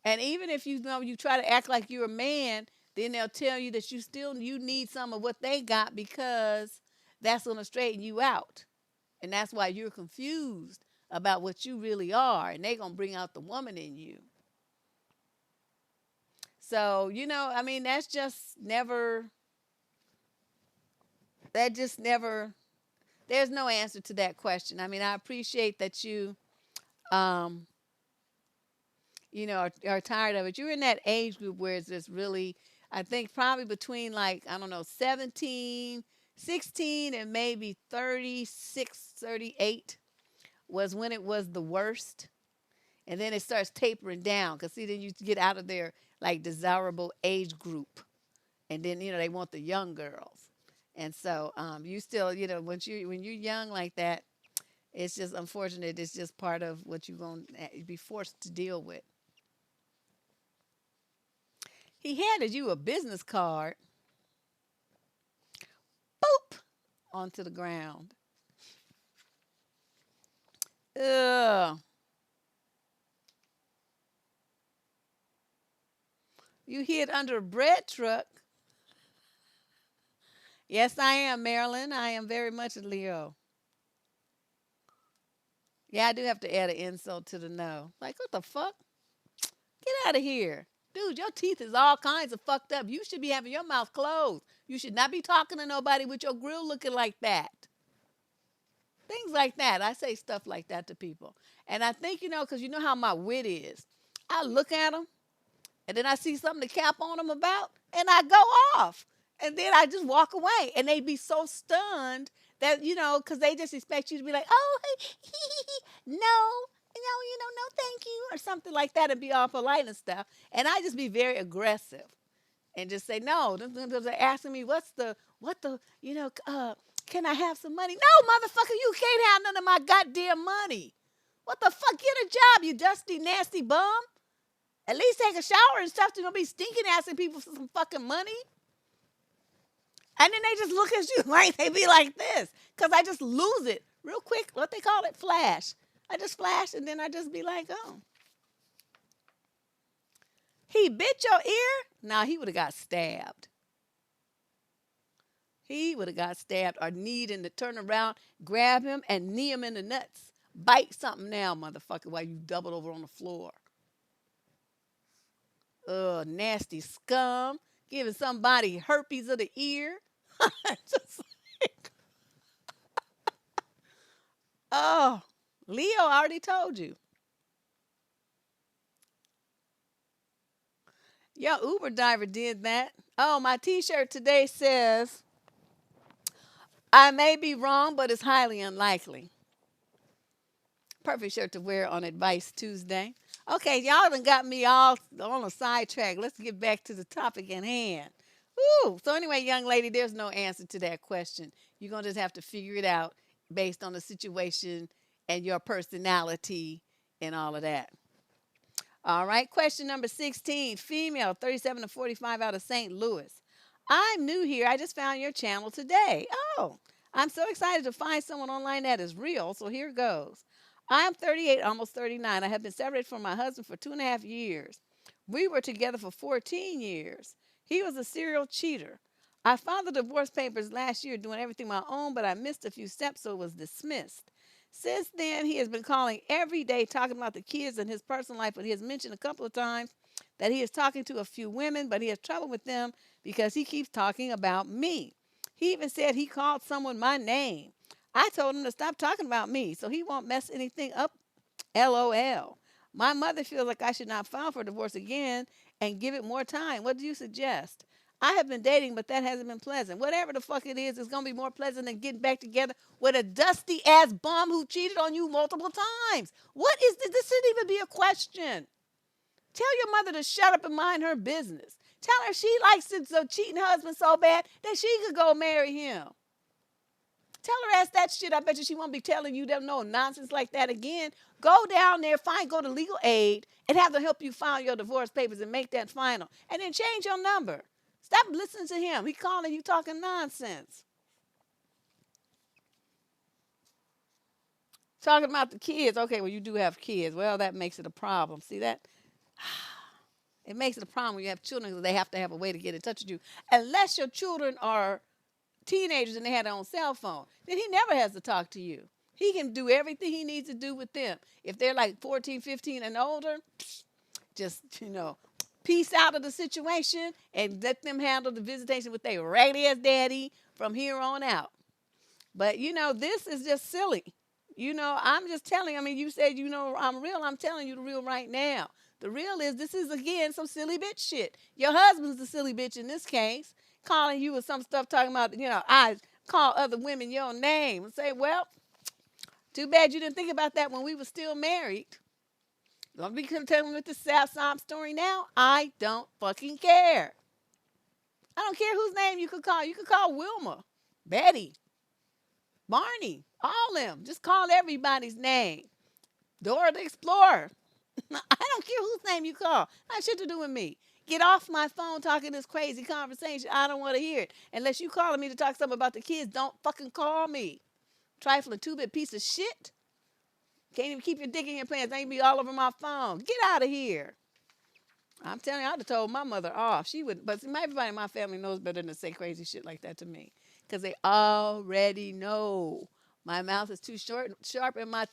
And even if you try to act like you're a man, then they'll tell you that you need some of what they got because that's going to straighten you out. And that's why you're confused about what you really are, and they're going to bring out the woman in you. So, I mean, that just never, there's no answer to that question. I mean, I appreciate that um, are tired of it. You're in that age group where it's just really, I think probably between like, I don't know, 17, 16, and maybe 36, 38 was when it was the worst. And then it starts tapering down because see, then you get out of their like desirable age group. And then, they want the young girls. And so you still, when you're young like that, it's just unfortunate. It's just part of what you're going to be forced to deal with. He handed you a business card, boop, onto the ground. Ugh. You hid under a bread truck. Yes, I am, Marilyn. I am very much a Leo. Yeah, I do have to add an insult to the no. Like, what the fuck? Get out of here. Dude, your teeth is all kinds of fucked up. You should be having your mouth closed. You should not be talking to nobody with your grill looking like that. Things like that. I say stuff like that to people. And I think, because you know how my wit is. I look at them, and then I see something to cap on them about, and I go off. And then I just walk away. And they be so stunned that, because they just expect you to be like, oh, no. no, thank you, or something like that, and be all polite and stuff. And I just be very aggressive and just say no. They're asking me what the can I have some money? No, motherfucker, you can't have none of my goddamn money. What the fuck? Get a job, you dusty, nasty bum. At least take a shower and stuff. You don't be stinking asking people for some fucking money. And then they just look at you like they be like this. Because I just lose it real quick. What they call it? Flash. I just flash and then I just be like, oh. He bit your ear? Nah, he would have got stabbed. He would have got stabbed or needing to turn around, grab him, and knee him in the nuts. Bite something now, motherfucker, while you doubled over on the floor. Ugh, nasty scum. Giving somebody herpes of the ear. Just like, oh, Leo, I already told you. Your Uber driver did that. Oh, my t-shirt today says, I may be wrong, but it's highly unlikely. Perfect shirt to wear on Advice Tuesday. Okay, y'all done got me all on a sidetrack. Let's get back to the topic at hand. Woo! So anyway, young lady, there's no answer to that question. You're going to just have to figure it out based on the situation and your personality and all of that. All right, question number 16, female, 37 to 45 out of St. Louis. I'm new here. I just found your channel today. Oh, I'm so excited to find someone online that is real. So here goes. I'm 38, almost 39. I have been separated from my husband for 2.5 years. We were together for 14 years. He was a serial cheater. I filed the divorce papers last year doing everything my own, but I missed a few steps, so it was dismissed. Since then, he has been calling every day talking about the kids and his personal life, but he has mentioned a couple of times that he is talking to a few women, but he has trouble with them because he keeps talking about me. He even said he called someone my name. I told him to stop talking about me so he won't mess anything up. LOL. My mother feels like I should not file for divorce again and give it more time. What do you suggest? I have been dating, but that hasn't been pleasant. Whatever the fuck it is, it's going to be more pleasant than getting back together with a dusty ass bum who cheated on you multiple times. What is this? This shouldn't even be a question. Tell your mother to shut up and mind her business. Tell her she likes a cheating husband so bad that she could go marry him. Tell her ass that shit. I bet you she won't be telling you no nonsense like that again. Go down there, go to legal aid, and have them help you file your divorce papers and make that final. And then change your number. Stop listening to him. He calling you talking nonsense. Talking about the kids. Okay, well, you do have kids. Well, that makes it a problem. See that? It makes it a problem when you have children because they have to have a way to get in touch with you. Unless your children are teenagers and they have their own cell phone, then he never has to talk to you. He can do everything he needs to do with them. If they're like 14, 15 and older, just, peace out of the situation and let them handle the visitation with their raggedy ass daddy from here on out. But, this is just silly. I'm just telling you, you said, I'm real. I'm telling you the real right now. The real is this is, again, some silly bitch shit. Your husband's the silly bitch in this case, calling you with some stuff talking about, I call other women your name and say, well, too bad you didn't think about that when we were still married. Don't be telling me with the sad sob story now. I don't fucking care. I don't care whose name you could call. You could call Wilma, Betty, Barney, all them. Just call everybody's name. Dora the Explorer. I don't care whose name you call. That shit to do with me. Get off my phone talking this crazy conversation. I don't want to hear it. Unless you calling me to talk something about the kids, don't fucking call me. Trifling two-bit piece of shit. Can't even keep your dick in your pants. Ain't be all over my phone. Get out of here. I'm telling you, I'd have told my mother off. She would, but everybody in my family knows better than to say crazy shit like that to me. Because they already know. My mouth is too sharp, and my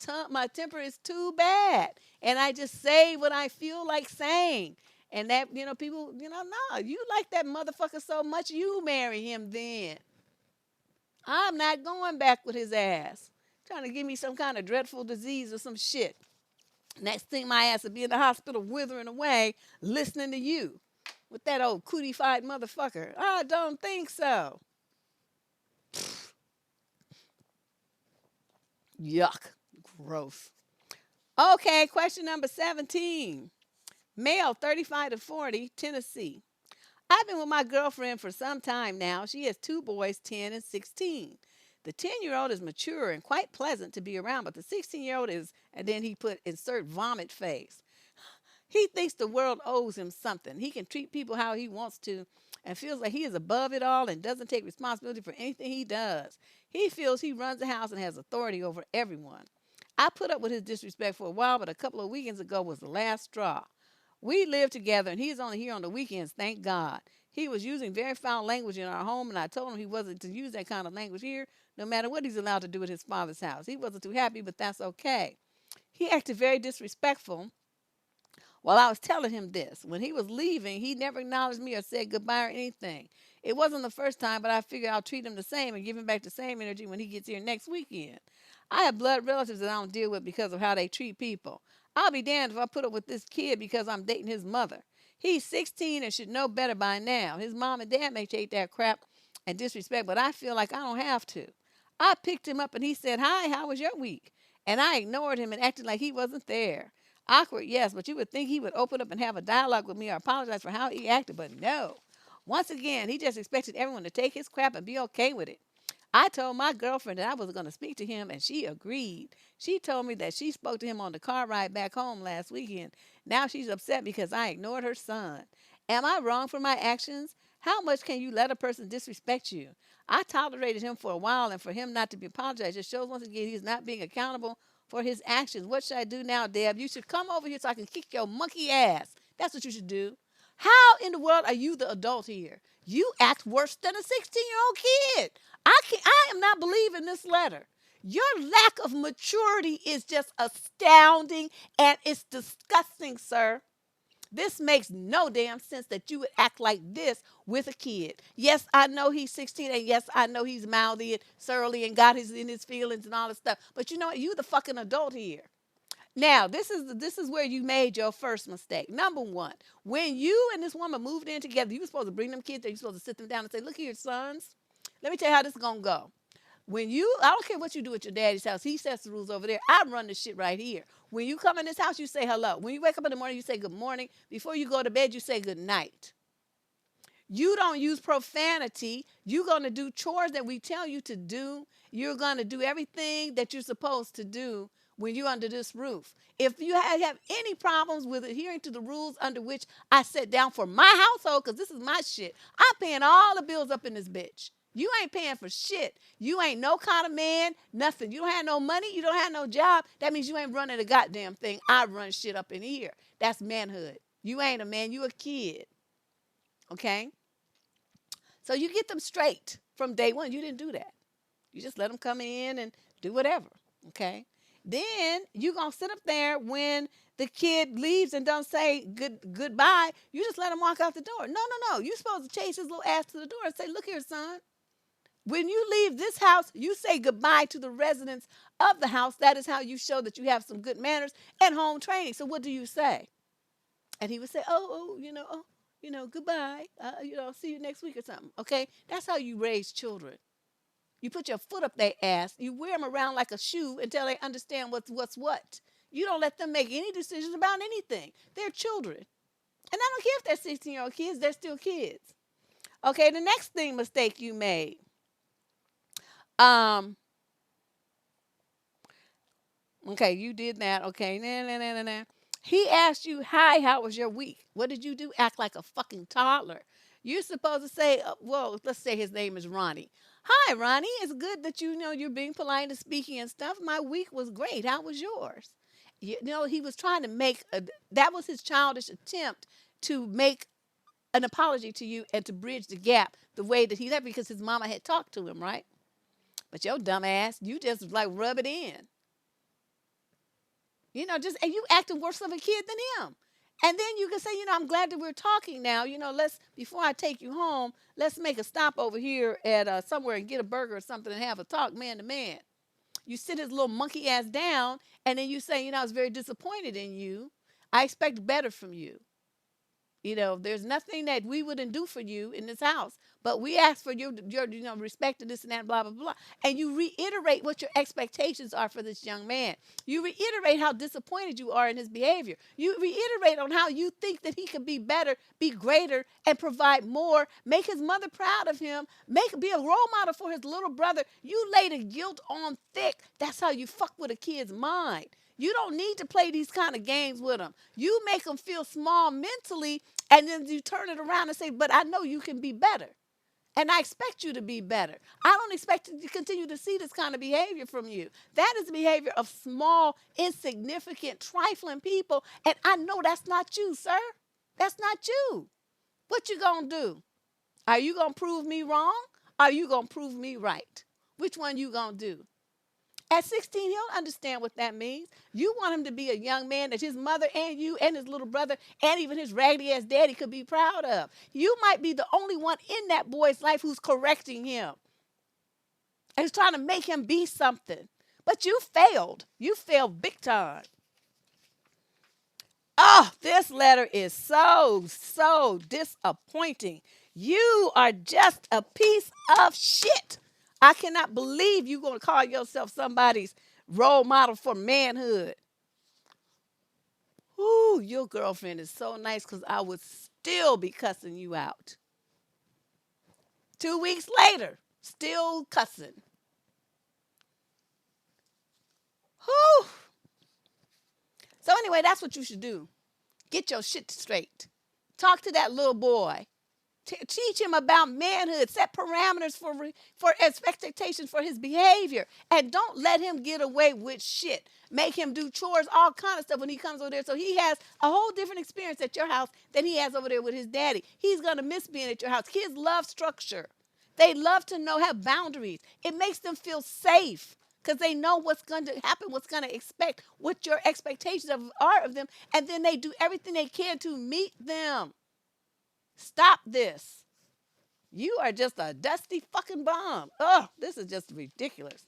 temper is too bad. And I just say what I feel like saying. And that, people, no, you like that motherfucker so much, you marry him then. I'm not going back with his ass. Trying to give me some kind of dreadful disease or some shit. Next thing my ass will be in the hospital withering away listening to you with that old cootie-fied motherfucker. I don't think so. Yuck. Gross. Okay, question number 17. Male, 35 to 40, Tennessee. I've been with my girlfriend for some time now. She has two boys, 10 and 16. The 10-year-old is mature and quite pleasant to be around, but the 16-year-old is, and then he put insert vomit face. He thinks the world owes him something. He can treat people how he wants to and feels like he is above it all and doesn't take responsibility for anything he does. He feels he runs the house and has authority over everyone. I put up with his disrespect for a while, but a couple of weekends ago was the last straw. We live together and he's only here on the weekends, thank God. He was using very foul language in our home, and I told him he wasn't to use that kind of language here, no matter what he's allowed to do at his father's house. He wasn't too happy, but that's okay. He acted very disrespectful while I was telling him this. When he was leaving, he never acknowledged me or said goodbye or anything. It wasn't the first time, but I figured I'll treat him the same and give him back the same energy when he gets here next weekend. I have blood relatives that I don't deal with because of how they treat people. I'll be damned if I put up with this kid because I'm dating his mother. He's 16 and should know better by now. His mom and dad may take that crap and disrespect, but I feel like I don't have to. I picked him up and he said, "Hi, how was your week?" And I ignored him and acted like he wasn't there. Awkward, yes, but you would think he would open up and have a dialogue with me or apologize for how he acted, but no. Once again, he just expected everyone to take his crap and be okay with it. I told my girlfriend that I was going to speak to him, and she agreed. She told me that she spoke to him on the car ride back home last weekend. Now she's upset because I ignored her son. Am I wrong for my actions? How much can you let a person disrespect you? I tolerated him for a while, and for him not to be apologized just shows once again he's not being accountable for his actions. What should I do now, Deb? You should come over here so I can kick your monkey ass. That's what you should do. How in the world are you the adult here? You act worse than a 16-year-old kid. I am not believing this letter. Your lack of maturity is just astounding and it's disgusting, sir. This makes no damn sense that you would act like this with a kid. Yes, I know he's 16, and yes, I know he's mouthy and surly and got his in his feelings and all this stuff. But you know what? You the fucking adult here. Now, this is where you made your first mistake. Number one, when you and this woman moved in together, you were supposed to bring them kids there. You're supposed to sit them down and say, "Look here, sons. Let me tell you how this is gonna go. When you, I don't care what you do at your daddy's house. He sets the rules over there. I run this shit right here. When you come in this house, you say hello. When you wake up in the morning, you say good morning. Before you go to bed, you say good night. You don't use profanity. You're going to do chores that we tell you to do. You're going to do everything that you're supposed to do when you're under this roof. If you have any problems with adhering to the rules under which I set down for my household, because this is my shit, I'm paying all the bills up in this bitch. You ain't paying for shit. You ain't no kind of man, nothing. You don't have no money. You don't have no job. That means you ain't running a goddamn thing. I run shit up in here. That's manhood. You ain't a man. You a kid. Okay? So you get them straight from day one. You didn't do that. You just let them come in and do whatever. Okay. Then you gonna sit up there when the kid leaves and don't say goodbye. You just let him walk out the door. No, no, no. You're supposed to chase his little ass to the door and say, "Look here, son. When you leave this house, you say goodbye to the residents of the house. That is how you show that you have some good manners and home training. So what do you say?" And he would say, goodbye. See you next week or something. Okay, that's how you raise children. You put your foot up their ass. You wear them around like a shoe until they understand what's what. You don't let them make any decisions about anything. They're children, and I don't care if they're 16-year-old kids. They're still kids. Okay, the next mistake you made. Um. Okay, you did that. Okay, nah. He asked you, "Hi, how was your week?" What did you do? Act like a fucking toddler. You're supposed to say, well, let's say his name is Ronnie. "Hi, Ronnie. It's good that you know you're being polite and speaking and stuff. My week was great. How was yours?" He was trying to that was his childish attempt to make an apology to you and to bridge the gap the way that he left because his mama had talked to him, right? But your dumb ass, you just like rub it in. And you acting worse of a kid than him. And then you can say, "I'm glad that we're talking now. Let's, before I take you home, let's make a stop over here at somewhere and get a burger or something and have a talk man to man." You sit his little monkey ass down and then you say, "I was very disappointed in you. I expect better from you. There's nothing that we wouldn't do for you in this house, but we ask for your respect and this and that, blah, blah, blah. And you reiterate what your expectations are for this young man. You reiterate how disappointed you are in his behavior. You reiterate on how you think that he could be better, be greater, and provide more, make his mother proud of him, be a role model for his little brother. You lay the guilt on thick. That's how you fuck with a kid's mind. You don't need to play these kind of games with them. You make them feel small mentally, and then you turn it around and say, but I know you can be better. And I expect you to be better. I don't expect to continue to see this kind of behavior from you. That is the behavior of small, insignificant, trifling people. And I know that's not you, sir. That's not you. What you gonna do? Are you gonna prove me wrong? Or are you gonna prove me right? Which one you gonna do? At 16, he'll understand what that means. You want him to be a young man that his mother and you and his little brother and even his raggedy ass daddy could be proud of. You might be the only one in that boy's life who's correcting him and is trying to make him be something. But you failed. You failed big time. Oh, this letter is so disappointing. You are just a piece of shit. I cannot believe you're going to call yourself somebody's role model for manhood. Ooh, your girlfriend is so nice because I would still be cussing you out. 2 weeks later, still cussing. Whew. So anyway, that's what you should do. Get your shit straight. Talk to that little boy. Teach him about manhood. Set parameters for expectations for his behavior. And don't let him get away with shit. Make him do chores, all kind of stuff when he comes over there. So he has a whole different experience at your house than he has over there with his daddy. He's going to miss being at your house. Kids love structure. They love to have boundaries. It makes them feel safe because they know what's going to happen, what's going to expect, what your expectations are of them. And then they do everything they can to meet them. Stop this. You are just a dusty fucking bomb. Oh, this is just ridiculous.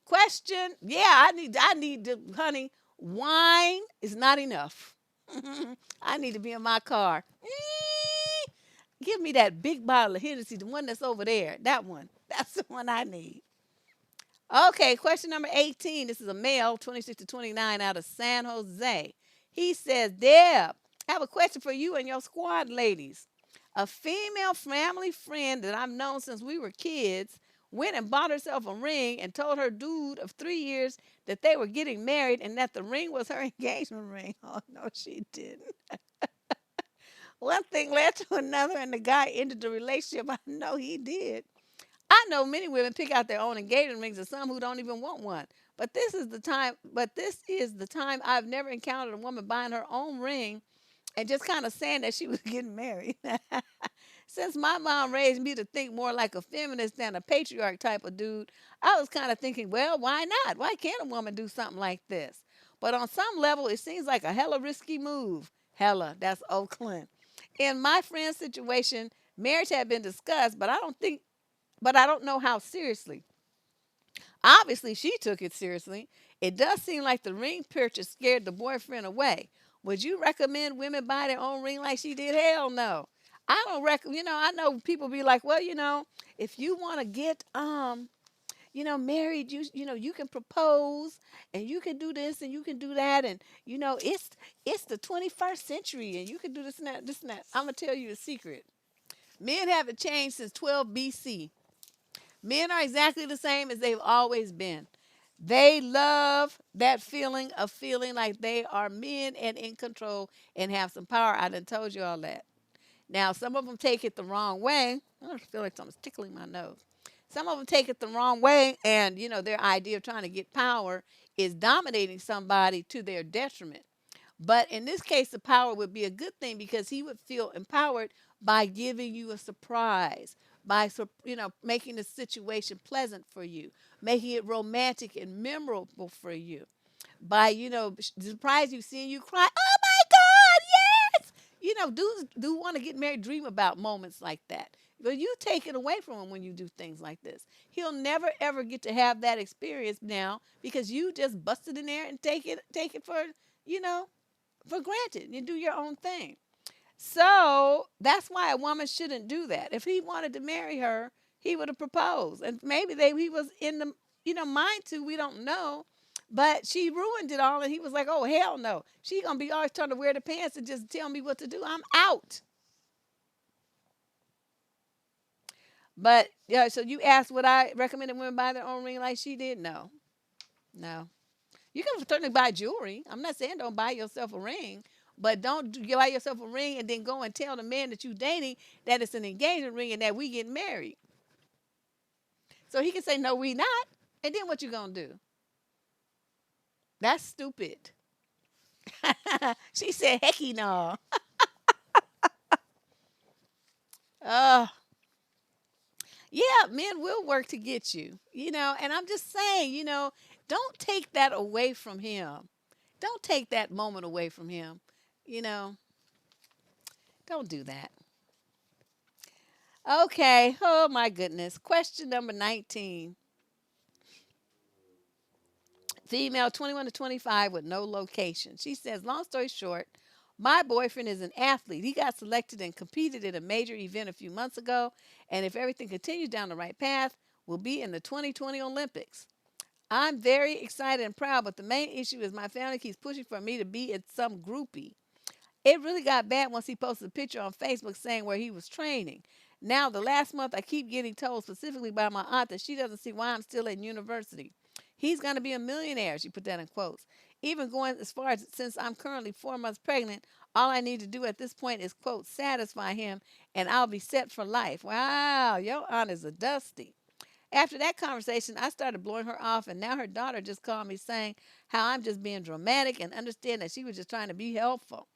Question. Yeah, I need to, honey, wine is not enough. I need to be in my car. Give me that big bottle of Hennessy, the one that's over there. That one. That's the one I need. Okay, question number 18. This is a male, 26 to 29, out of San Jose. He says, Deb, I have a question for you and your squad ladies. A female family friend that I've known since we were kids went and bought herself a ring and told her dude of 3 years that they were getting married and that the ring was her engagement ring. Oh, no, she didn't. One thing led to another, and the guy ended the relationship. I know he did. I know many women pick out their own engagement rings, and some who don't even want one. But this is the time. I've never encountered a woman buying her own ring and just kind of saying that she was getting married. Since my mom raised me to think more like a feminist than a patriarch type of dude, I was kind of thinking, well, why not? Why can't a woman do something like this? But on some level, it seems like a hella risky move. Hella, that's Oakland. In my friend's situation, marriage had been discussed, but I don't know how seriously. Obviously, she took it seriously. It does seem like the ring purchase scared the boyfriend away. Would you recommend women buy their own ring like she did? Hell no. I don't recommend, I know people be like, well, if you want to get, married, you can propose and you can do this and you can do that. And, it's the 21st century and you can do this and that, this and that. I'm going to tell you a secret. Men haven't changed since 12 BC. Men are exactly the same as they've always been. They love that feeling of feeling like they are men and in control and have some power. I done told you all that. Now, some of them take it the wrong way. I feel like something's tickling my nose. Some of them take it the wrong way, and, their idea of trying to get power is dominating somebody to their detriment. But in this case, the power would be a good thing because he would feel empowered by giving you a surprise, by making the situation pleasant for you, making it romantic and memorable for you, by surprise you, seeing you cry. Oh my God, yes! Dudes do want to get married, dream about moments like that. But you take it away from him when you do things like this. He'll never ever get to have that experience now because you just busted in there and take it for you know for granted. You do your own thing. So that's why a woman shouldn't do that. If he wanted to marry her, he would have proposed, and maybe he was in the mind to. We don't know, but she ruined it all, and he was like, "Oh hell no, she gonna be always trying to wear the pants and just tell me what to do. I'm out." But yeah, so you asked would I recommend women buy their own ring like she did? No, no. You can certainly buy jewelry. I'm not saying don't buy yourself a ring, but don't buy yourself a ring and then go and tell the man that you're dating that it's an engagement ring and that we get married. So he can say no, we not, and then what you gonna do? That's stupid. She said, "Hecky no." Uh, yeah, men will work to get you, and I'm just saying, don't take that away from him. Don't take that moment away from him. You know, don't do that. Okay. Oh my goodness. Question number 19. Female 21 to 25 with no location. She says, long story short, my boyfriend is an athlete. He got selected and competed in a major event a few months ago. And if everything continues down the right path, will be in the 2020 Olympics. I'm very excited and proud, but the main issue is my family keeps pushing for me to be in some groupie. It really got bad once he posted a picture on Facebook saying where he was training. Now, the last month, I keep getting told specifically by my aunt that she doesn't see why I'm still in university. He's going to be a millionaire, she put that in quotes. Even going as far as since I'm currently 4 months pregnant, all I need to do at this point is, quote, satisfy him and I'll be set for life. Wow, your aunt is a dusty. After that conversation, I started blowing her off, and now her daughter just called me saying how I'm just being dramatic and understand that she was just trying to be helpful.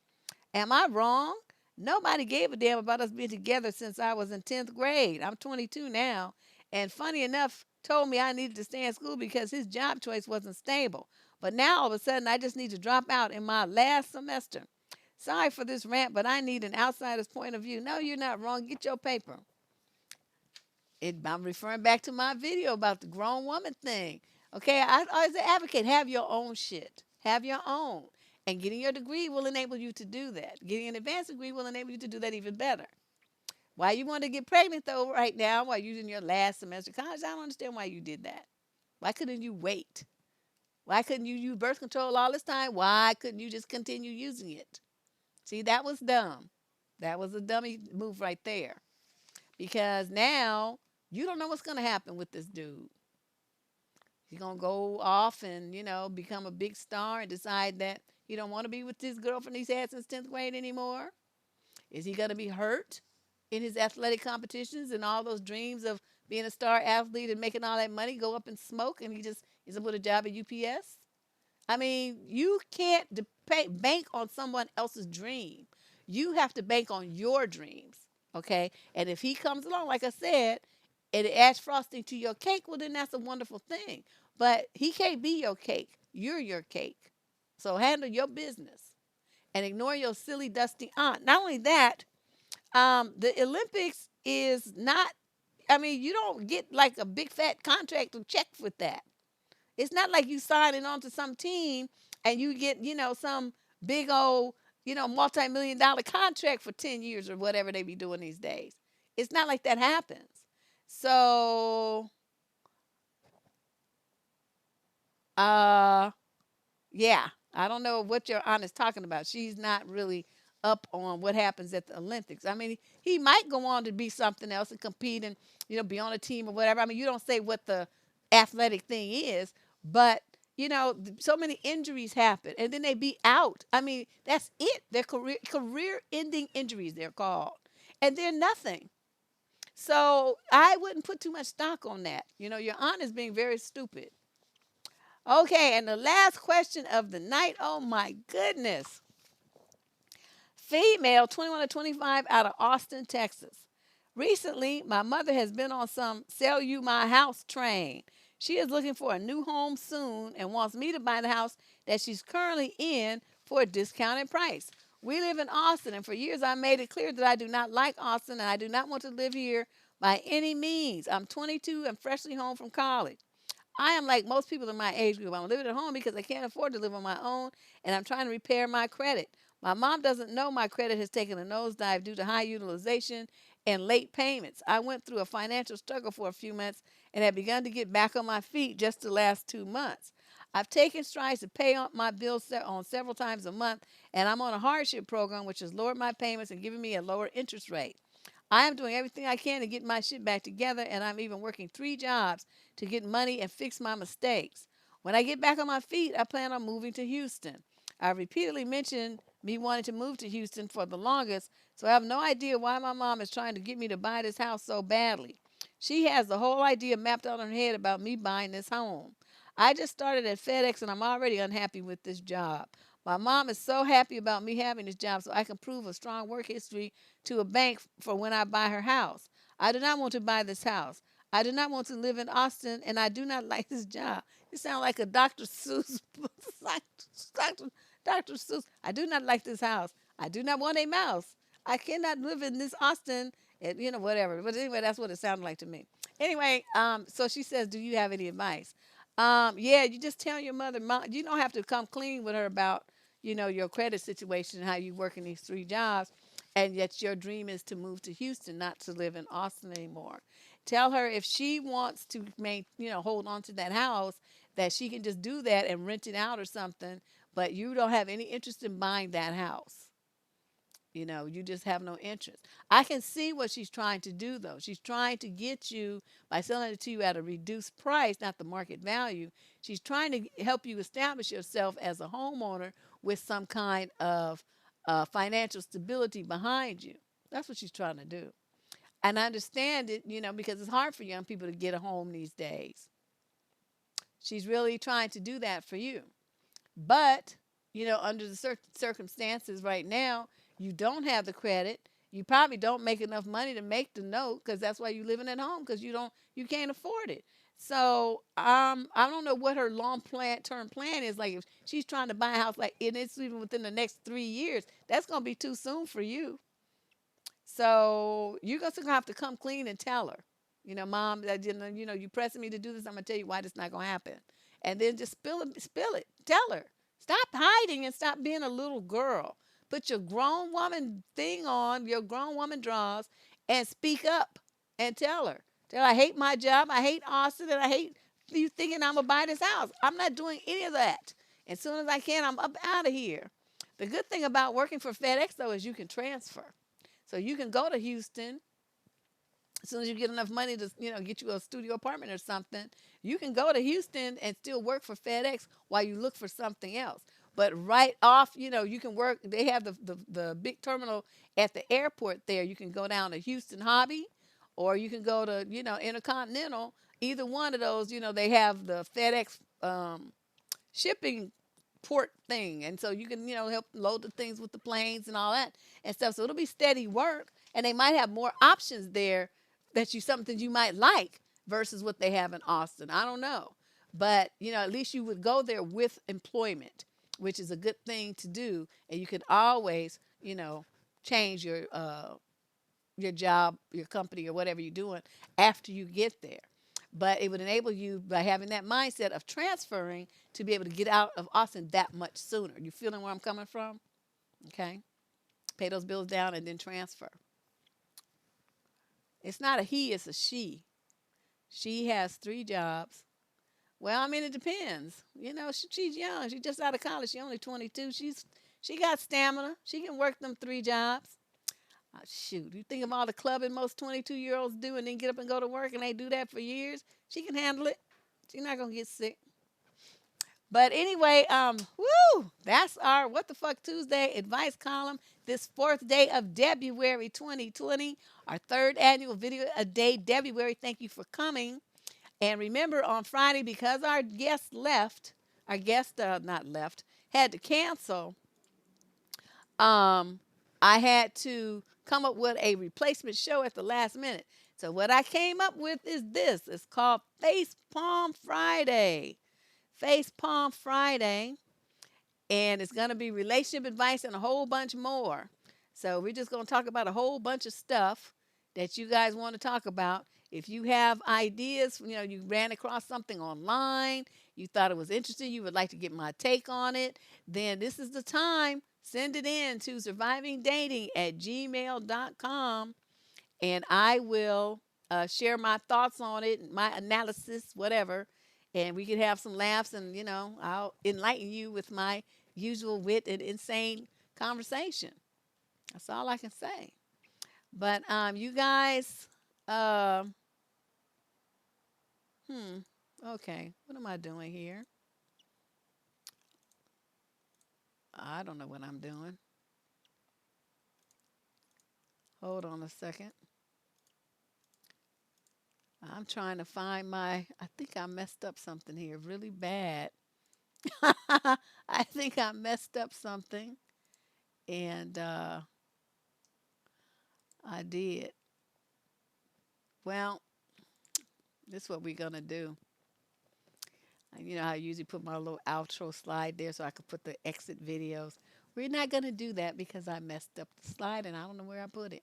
Am I wrong? Nobody gave a damn about us being together since I was in 10th grade. I'm 22 now. And funny enough, told me I needed to stay in school because his job choice wasn't stable. But now all of a sudden, I just need to drop out in my last semester. Sorry for this rant, but I need an outsider's point of view. No, you're not wrong. Get your paper. I'm referring back to my video about the grown woman thing. Okay, I always advocate have your own shit. Have your own. And getting your degree will enable you to do that. Getting an advanced degree will enable you to do that even better. Why you want to get pregnant though right now while you're in your last semester of college? I don't understand why you did that. Why couldn't you wait? Why couldn't you use birth control all this time? Why couldn't you just continue using it? See, that was dumb. That was a dummy move right there. Because now you don't know what's going to happen with this dude. He's going to go off and, become a big star and decide that he don't want to be with this girlfriend he's had since 10th grade anymore. Is he going to be hurt in his athletic competitions and all those dreams of being a star athlete and making all that money go up in smoke and he just isn't put a job at UPS? I mean, you can't bank on someone else's dream. You have to bank on your dreams, okay? And if he comes along, like I said, and it adds frosting to your cake, well, then that's a wonderful thing. But he can't be your cake. You're your cake. So handle your business and ignore your silly, dusty aunt. Not only that, the Olympics is not, I mean, you don't get like a big fat contract or check with that. It's not like you signing on to some team and you get, some big old, multi-million dollar contract for 10 years or whatever they be doing these days. It's not like that happens. So, uh, yeah, I don't know what your aunt is talking about. She's not really up on what happens at the Olympics. I mean, he might go on to be something else and compete and, be on a team or whatever. I mean, you don't say what the athletic thing is, but, so many injuries happen and then they be out. I mean, that's it. They're career ending injuries, they're called. And they're nothing. So I wouldn't put too much stock on that. Your aunt is being very stupid. Okay, and the last question of the night. Oh my goodness. Female, 21 to 25, out of Austin, Texas. Recently, my mother has been on some sell you my house train. She is looking for a new home soon and wants me to buy the house that she's currently in for a discounted price. We live in Austin, and for years I made it clear that I do not like Austin and I do not want to live here by any means. I'm 22 and freshly home from college. I am like most people in my age group. I'm living at home because I can't afford to live on my own and I'm trying to repair my credit. My mom doesn't know my credit has taken a nosedive due to high utilization and late payments. I went through a financial struggle for a few months and have begun to get back on my feet just the last 2 months. I've taken strides to pay on my bills on several times a month, and I'm on a hardship program which has lowered my payments and given me a lower interest rate. I am doing everything I can to get my shit back together, and I'm even working 3 jobs to get money and fix my mistakes. When I get back on my feet, I plan on moving to Houston. I repeatedly mentioned me wanting to move to Houston for the longest, so I have no idea why my mom is trying to get me to buy this house so badly. She has the whole idea mapped out in her head about me buying this home. I just started at FedEx and I'm already unhappy with this job. My mom is so happy about me having this job so I can prove a strong work history to a bank for when I buy her house. I do not want to buy this house. I do not want to live in Austin, and I do not like this job. You sound like a Dr. Seuss. Dr. Dr. Seuss. I do not like this house. I do not want a mouse. I cannot live in this Austin, and whatever. But anyway, that's what it sounded like to me. Anyway, so she says, "Do you have any advice?" Yeah, you just tell your mother, Mom, you don't have to come clean with her about, your credit situation, how you working these 3 jobs, and yet your dream is to move to Houston, not to live in Austin anymore. Tell her if she wants to hold on to that house, that she can just do that and rent it out or something, but you don't have any interest in buying that house. You just have no interest. I can see what she's trying to do, though. She's trying to get you, by selling it to you at a reduced price, not the market value. She's trying to help you establish yourself as a homeowner with some kind of financial stability behind you. That's what she's trying to do. And I understand it, because it's hard for young people to get a home these days. She's really trying to do that for you. But, under the circumstances right now, you don't have the credit. You probably don't make enough money to make the note because that's why you're living at home because you can't afford it. So I don't know what her term plan is. Like if she's trying to buy a house, like and it's even within the next 3 years, that's gonna be too soon for you. So you're gonna have to come clean and tell her, Mom, that you pressing me to do this. I'm gonna tell you why this not gonna happen, and then just spill it. Tell her. Stop hiding and stop being a little girl. Put your grown woman thing on, your grown woman draws, and speak up and tell her. Tell her I hate my job, I hate Austin, and I hate you thinking I'm gonna buy this house. I'm not doing any of that. As soon as I can, I'm up out of here. The good thing about working for FedEx though is you can transfer. So you can go to Houston as soon as you get enough money to get you a studio apartment or something. You can go to Houston and still work for FedEx while you look for something else. But right off, you can work. They have the big terminal at the airport there. You can go down to Houston Hobby, or you can go to Intercontinental. Either one of those, they have the FedEx shipping port thing, and so you can help load the things with the planes and all that and stuff. So it'll be steady work, and they might have more options there that something you might like versus what they have in Austin. I don't know, but at least you would go there with employment, which is a good thing to do, and you can always change your job, your company, or whatever you're doing after you get there. But it would enable you by having that mindset of transferring to be able to get out of Austin that much sooner. You feeling where I'm coming from? Okay. Pay those bills down and then transfer. It's not a he, it's a she. She has 3 jobs. Well, I mean, it depends. She's young. She's just out of college. She's only 22. She got stamina. She can work them 3 jobs. Shoot, you think of all the clubbing most 22-year-olds do and then get up and go to work and they do that for years? She can handle it. She's not going to get sick. But anyway, that's our What the Fuck Tuesday advice column. This 4th day of Debruary 2020, our 3rd annual video a day Debruary. Thank you for coming. And remember on Friday, because our guest left, our guest not left, had to cancel, um, I had to come up with a replacement show at the last minute. So what I came up with is this. It's called Face Palm Friday. Face Palm Friday. And it's going to be relationship advice and a whole bunch more. So we're just going to talk about a whole bunch of stuff that you guys want to talk about. If you have ideas, you ran across something online, you thought it was interesting, you would like to get my take on it, then this is the time. Send it in to survivingdating@gmail.com, and I will share my thoughts on it, my analysis, whatever. And we can have some laughs, and I'll enlighten you with my usual wit and insane conversation. That's all I can say. But you guys, uh, hmm, okay, what am I doing here? I don't know what I'm doing. Hold on a second. I'm trying to find I think I messed up something here really bad. I think I messed up something, and I did. Well, this is what we're going to do. And you know how I usually put my little outro slide there so I could put the exit videos. We're not going to do that because I messed up the slide and I don't know where I put it.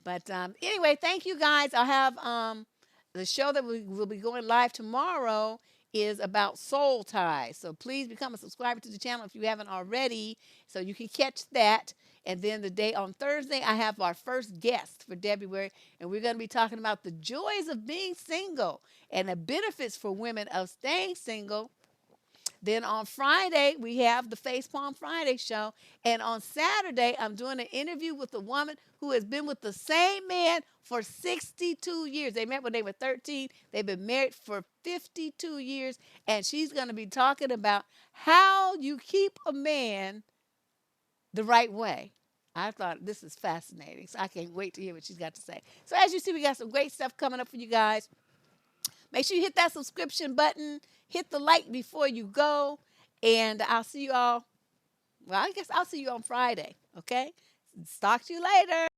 But anyway, thank you guys. I have the show that we will be going live tomorrow is about soul ties. So please become a subscriber to the channel if you haven't already so you can catch that. And then the day on Thursday, I have our first guest for Debruary, and we're going to be talking about the joys of being single and the benefits for women of staying single. Then on Friday, we have the Face Palm Friday show. And on Saturday, I'm doing an interview with a woman who has been with the same man for 62 years. They met when they were 13. They've been married for 52 years. And she's going to be talking about how you keep a man the right way. I thought this is fascinating. So I can't wait to hear what she's got to say. So as you see, we got some great stuff coming up for you guys. Make sure you hit that subscription button, hit the like before you go, and I'll see you all. Well, I guess I'll see you on Friday. Okay? Talk to you later.